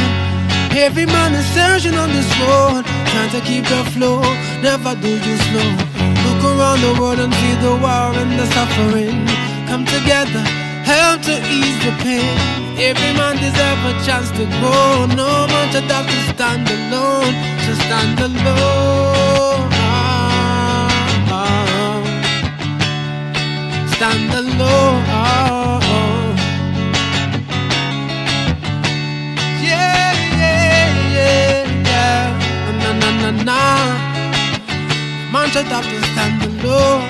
[SPEAKER 21] Every man is searching on this road, trying to keep the flow. Never do you slow. Look around the world and see the war and the suffering. Come together, help to ease the pain. Every man deserves a chance to grow. No man should have to stand alone. Just stand alone. Stand alone. Yeah. Na. Man should have to stand alone.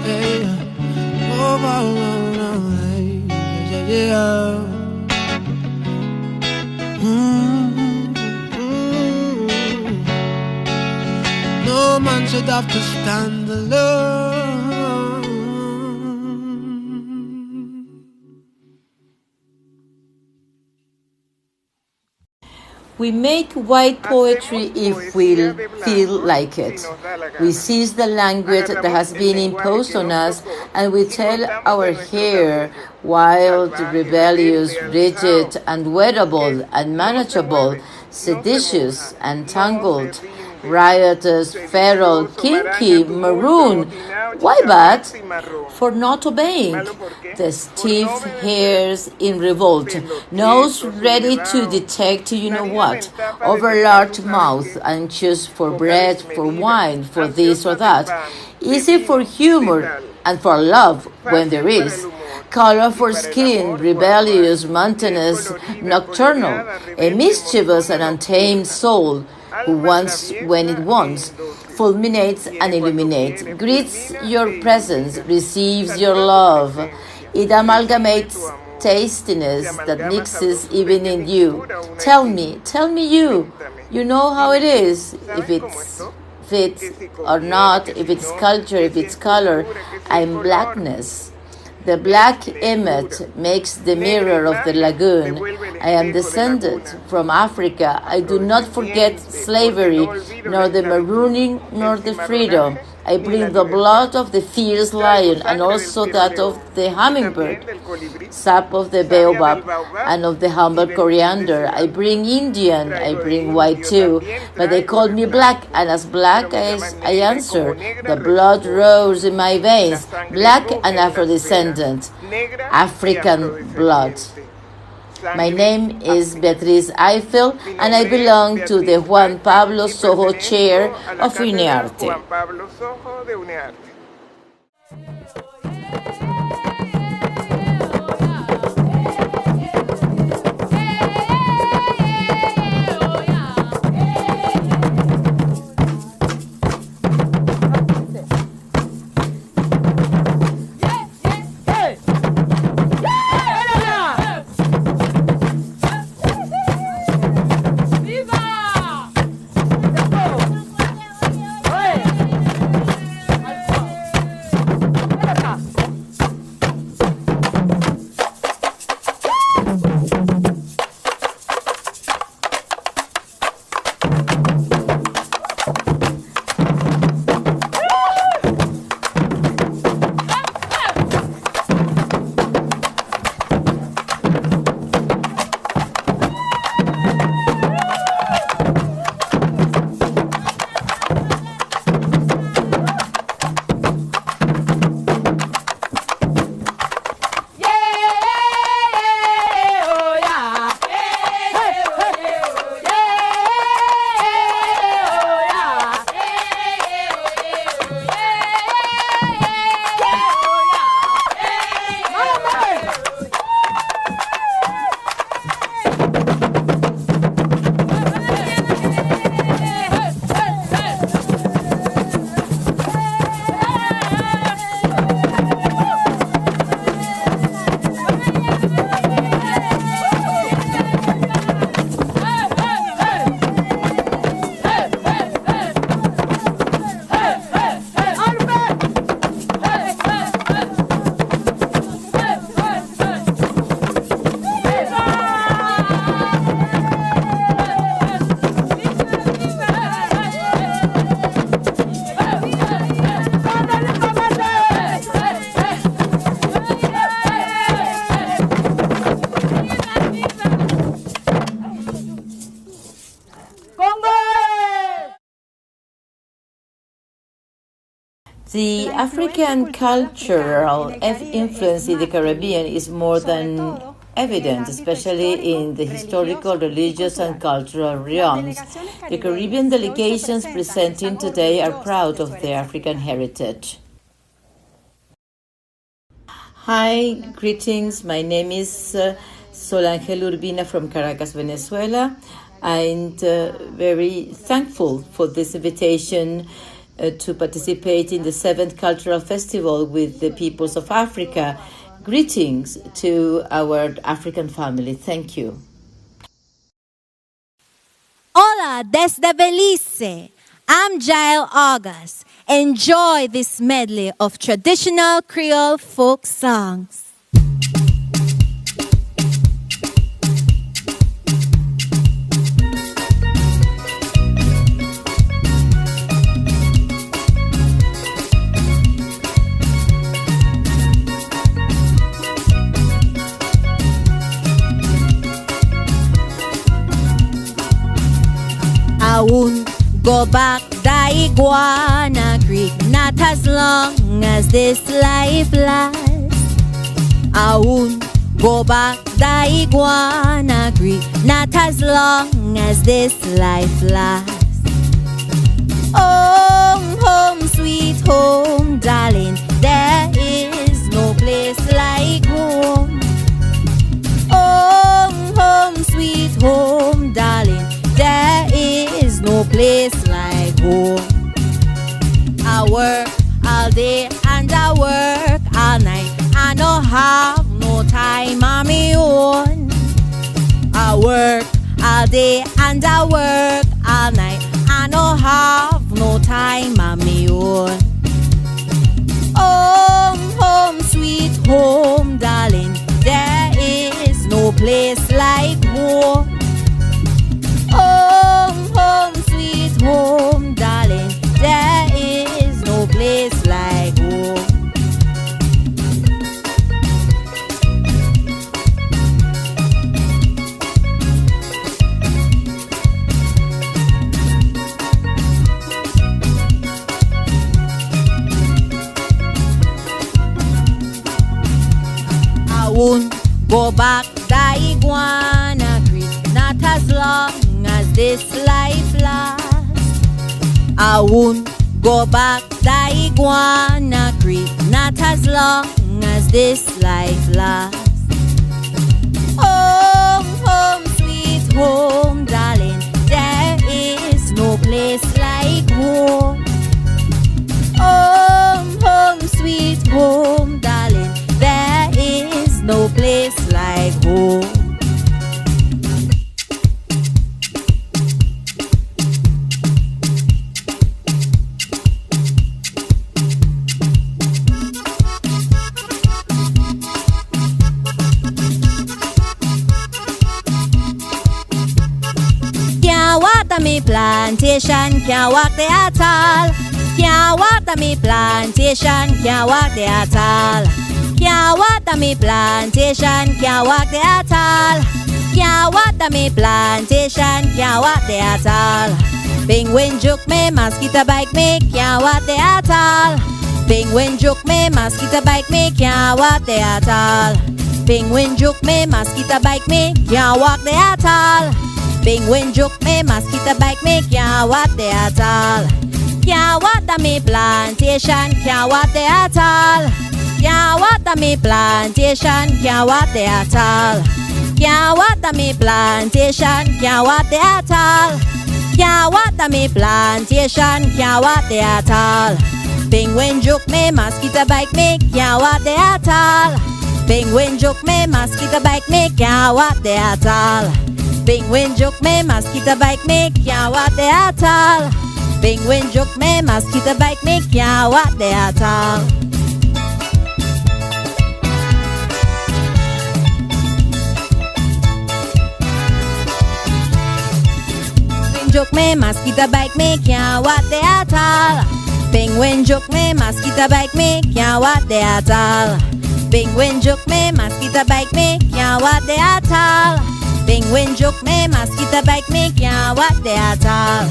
[SPEAKER 21] Hey, oh, hey, yeah. No man should have to stand alone.
[SPEAKER 1] We make white poetry if we feel like it. We seize the language that has been imposed on us and we tell our hair, wild, rebellious, rigid, unwearable, unmanageable, seditious, entangled, riotous, feral, kinky, maroon. Why bad? For not obeying. The stiff hairs in revolt, nose ready to detect you know what, over large mouth, anxious for bread, for wine, for this or that, easy for humor and for love when there is, color for skin, rebellious, mountainous, nocturnal, a mischievous and untamed soul who wants when it wants, fulminates and illuminates, greets your presence, receives your love. It amalgamates tastiness that mixes even in you. Tell me you. You know how it is, if it's fit or not, if it's culture, if it's color. I'm blackness. The black image makes the mirror of the lagoon. I am descended from Africa. I do not forget slavery, nor the marooning, nor the freedom. I bring the blood of the fierce lion and also that of the hummingbird, sap of the baobab and of the humble coriander. I bring Indian, I bring white too, but they called me black, and as black as I answer, the blood rose in my veins, black and Afro-descendant, African blood. My name is Beatriz Eiffel, and I belong to the Juan Pablo Sojo Chair of UNEARTE. The African cultural influence in the Caribbean is more than evident, especially in the historical, religious, and cultural realms. The Caribbean delegations presenting today are proud of their African heritage. Hi, greetings. My name is Sol Ángel Urbina from Caracas, Venezuela. I'm very thankful for this invitation to participate in the 7th Cultural Festival with the peoples of Africa. Greetings to our African family. Thank you.
[SPEAKER 2] Hola desde Belize. I'm Jael August. Enjoy this medley of traditional Creole folk songs. I won't go back the Iguana Creek, not as long as this life lasts. I won't go back the Iguana Creek, not as long as this life lasts. Home, home, sweet home, darling, there is no place like home. Home, home, sweet home, darling, there is no place like home. I work all day and I work all night. I don't have no time on my own. I work all day and I work all night. I don't have no time on my own. Home, home, sweet home, darling, there is no place like home. Home, home, sweet home, darling, there is no place like home. I won't go back the Iguana Creek, not as long as this life lasts. I won't go back the Iguana Creek, not as long as this life lasts. Home, home, sweet home, darling, there is no place like home. Home, home, sweet home, darling, there is no place like home. Can't water me plantation, can't walk there at all. Can't water me plantation, can't walk there at all. Can't water me plantation, can't walk there at all. Can't water me plantation, can't walk there at all. Penguin juke me, mosquito bite me, can't walk there at all. Penguin juke me, mosquito bite me, can't walk there at all. Penguin juke me, mosquito bite me, can't walk there at all. Penguin juke me, mosquito bite me, can't walk there at all. Can't water me plantation, can't walk there at all. Can't water me plantation, can't walk there at all. Can't water me plantation, can't walk there at all. Can't water me plantation, can't walk there at all. Penguin juke me, mosquito bite me, can't walk there at all. Penguin juke me, mosquito bite me, can't walk there at all. Penguin juke me, mosquito bite me, can't walk there at all. Penguin juke me, mosquito bite me, can't walk there at all. Penguin juke me, mosquito bite me, can't walk there at all. Penguin juke me, mosquito bite me, can't walk there at all. Penguin juke me, mosquito bite me, can't walk there at all. Penguin juke me, mosquito bite me, can't walk there at all.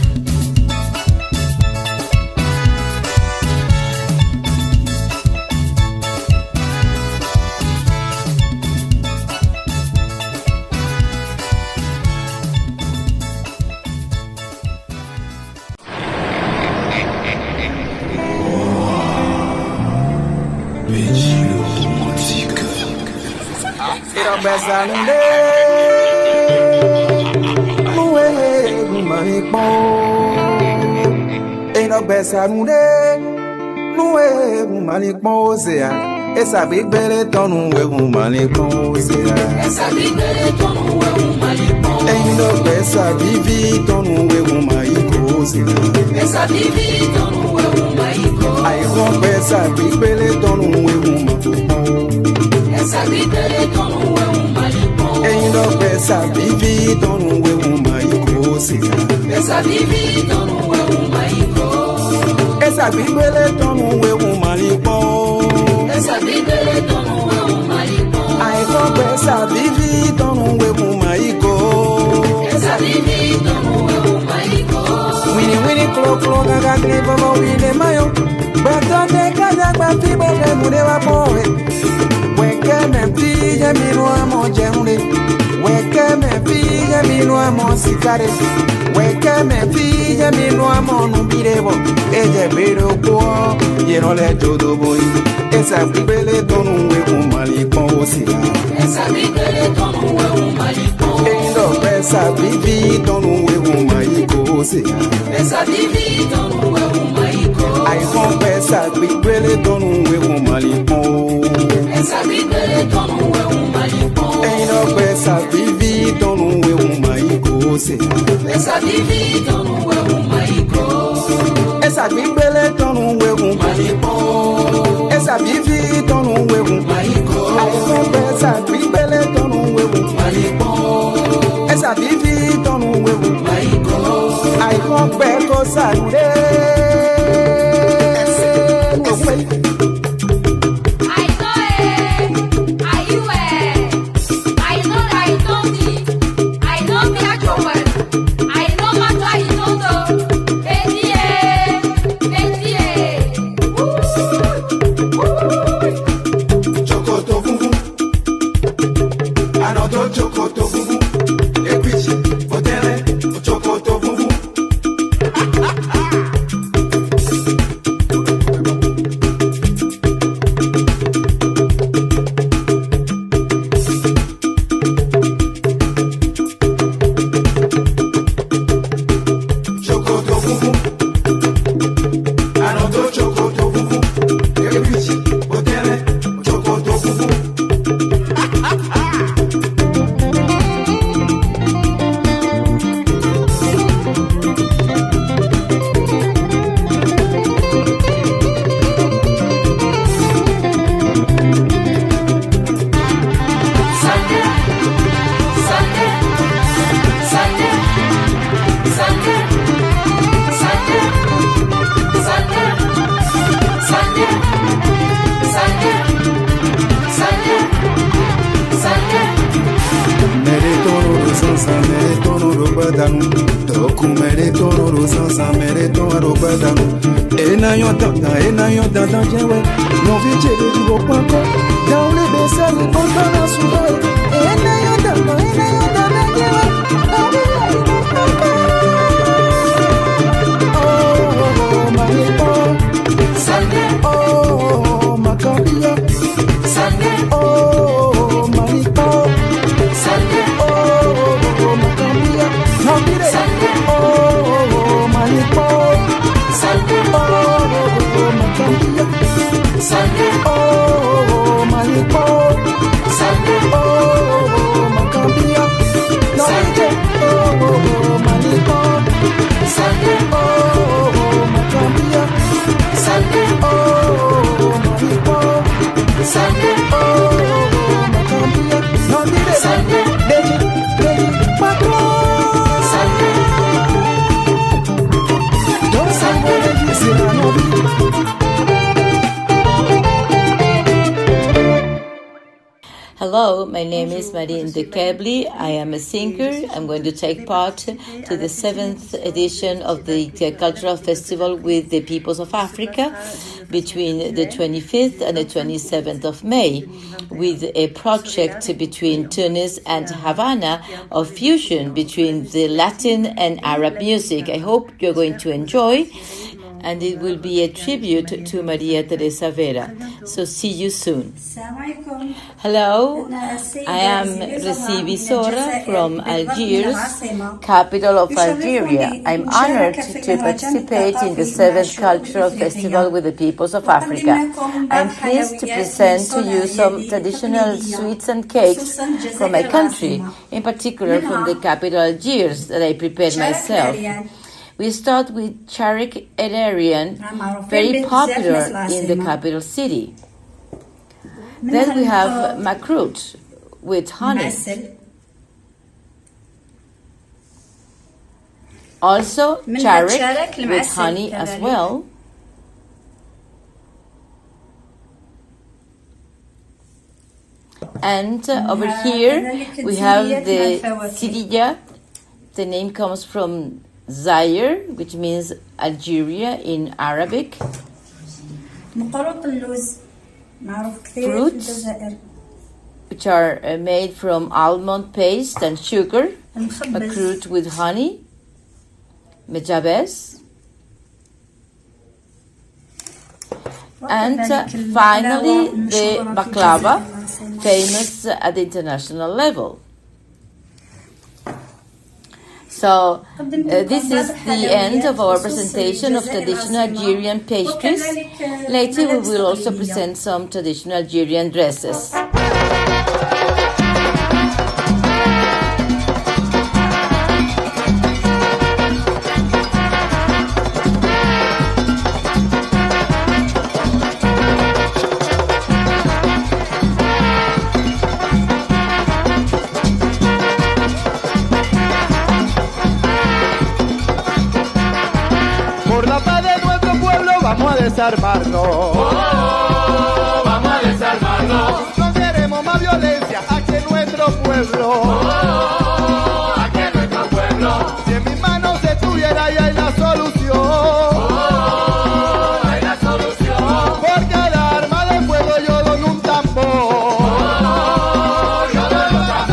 [SPEAKER 10] Ain't
[SPEAKER 5] no besa nude nuwe malik mosea esa big bele tonu we malik mosea
[SPEAKER 7] esa big bele tonu we malik mosea
[SPEAKER 5] ain't no besa vivi tonu we malik mosea
[SPEAKER 7] esa vivi tonu we malik mosea
[SPEAKER 5] ai gon besa big bele tonu we malik
[SPEAKER 7] esa big bele tonu we malik mosea
[SPEAKER 5] ain't no besa vivi tonu we malik mosea
[SPEAKER 7] esa vivi tonu we malik mosea
[SPEAKER 5] esa big bele tonu we malik mosea
[SPEAKER 7] esa big bele tonu we malik mosea
[SPEAKER 5] ai gon besa vivi tonu we malik mosea
[SPEAKER 7] esa vivi tonu we malik mosea
[SPEAKER 5] Winnie clo gaga clip of Winnie mayo but don't take a jack people que mure va poe we que me pille mi no amo jeune we que me pille mi no amo sicare we que me pille mi no amo no birebo ella pero po y no le todo boy esa bibele tonu we malipo osila
[SPEAKER 7] esa bibele tonu we malipo
[SPEAKER 5] endo esa bibi tonu we malipo osila
[SPEAKER 7] esa bibi tonu we malipo
[SPEAKER 5] ai confessa bibele tonu we malipo
[SPEAKER 7] esa bibele tonu we malipo
[SPEAKER 5] endo esa bibi tonu we malipo osila
[SPEAKER 7] esa bibi tonu we malipo
[SPEAKER 5] esa bibele tonu we
[SPEAKER 7] malipo
[SPEAKER 5] esa bibi tonu we
[SPEAKER 7] malipo
[SPEAKER 5] ai confessa bibele tonu we
[SPEAKER 7] malipo
[SPEAKER 5] esa bibi tonu we
[SPEAKER 7] malipo
[SPEAKER 5] ai confessa salude
[SPEAKER 1] Hello, my name is Marine de Kebli. I am a singer. I'm going to take part to the 7th edition of the Cultural Festival with the Peoples of Africa between the 25th and the 27th of May with a project between Tunis and Havana of fusion between the Latin and Arab music. I hope you're going to enjoy. and it will be a tribute to Maria Teresa Vera. So see you soon. Hello, I am Recibi Sora from Algiers, capital of Algeria. I'm honored to participate in the 7th Cultural Festival with the Peoples of Africa. I'm pleased to present to you some traditional sweets and cakes from my country, in particular from the capital Algiers that I prepared myself. We start with Charik Elerian, very popular in the capital city. Then we have Makrut with honey. Also Charik with honey as well. And over here we have the Sidija. The name comes from Zaire, which means Algeria in Arabic. Fruits, which are made from almond paste and sugar, makrut with honey, mejabes, and finally the baklava, famous at the international level. So this is the end of our presentation of traditional Algerian pastries. Later we will also present some traditional Algerian dresses.
[SPEAKER 3] Desarmarnos.
[SPEAKER 7] Vamos a desarmarnos.
[SPEAKER 3] No queremos más violencia aquí en nuestro pueblo.
[SPEAKER 7] Aquí en nuestro pueblo.
[SPEAKER 3] Si en mis manos estuviera ya hay la solución.
[SPEAKER 7] Hay la solución.
[SPEAKER 3] Por cada arma de fuego yo doy un tambor.
[SPEAKER 7] Yo doy un tambor.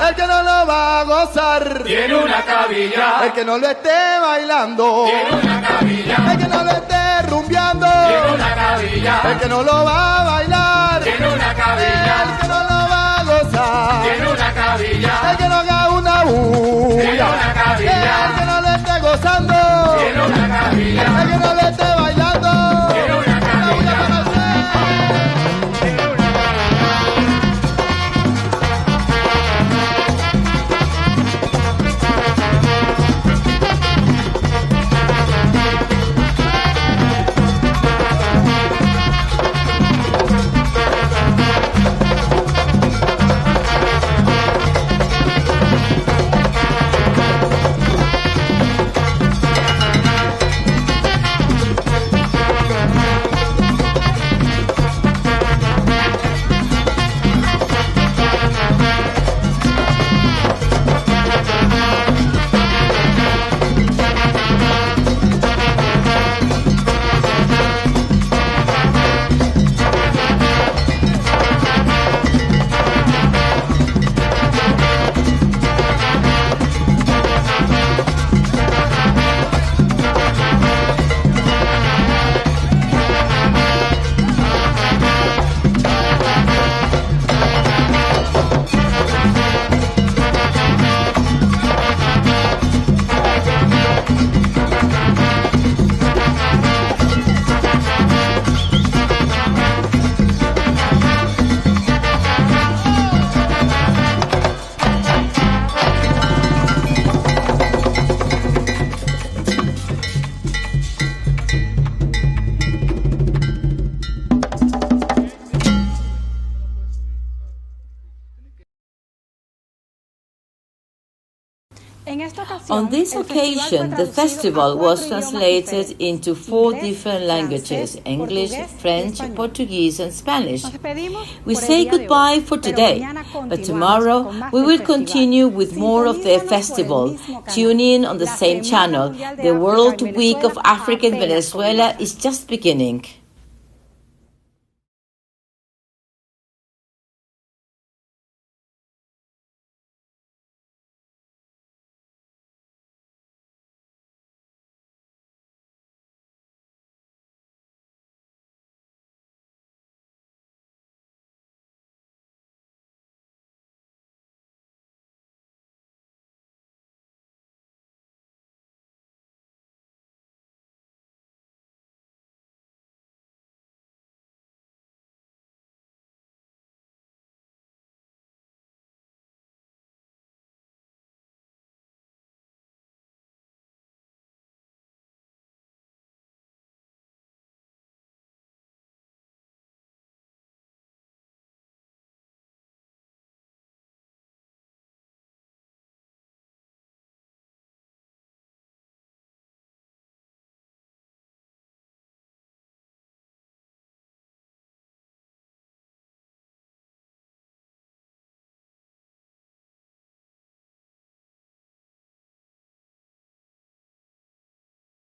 [SPEAKER 3] El que no lo va a gozar
[SPEAKER 7] tiene una cabilla.
[SPEAKER 3] El que no lo esté bailando
[SPEAKER 7] tiene una cabilla.
[SPEAKER 3] El que no lo esté rumbeando
[SPEAKER 7] tiene una cabilla.
[SPEAKER 3] El que no lo va a bailar
[SPEAKER 7] tiene una cabilla.
[SPEAKER 3] El que no lo va a gozar
[SPEAKER 7] tiene una cabilla.
[SPEAKER 3] El que no haga una bulla
[SPEAKER 7] tiene una cabilla.
[SPEAKER 3] El que no lo esté gozando
[SPEAKER 7] tiene una cabilla.
[SPEAKER 3] El que no lo esté bailando
[SPEAKER 7] tiene una cabilla.
[SPEAKER 1] On this occasion, the festival was translated into 4 different languages: English, French, Portuguese, and Spanish. We say goodbye for today, but tomorrow we will continue with more of the festival. Tune in on the same channel. The World Week of African Venezuela is just beginning.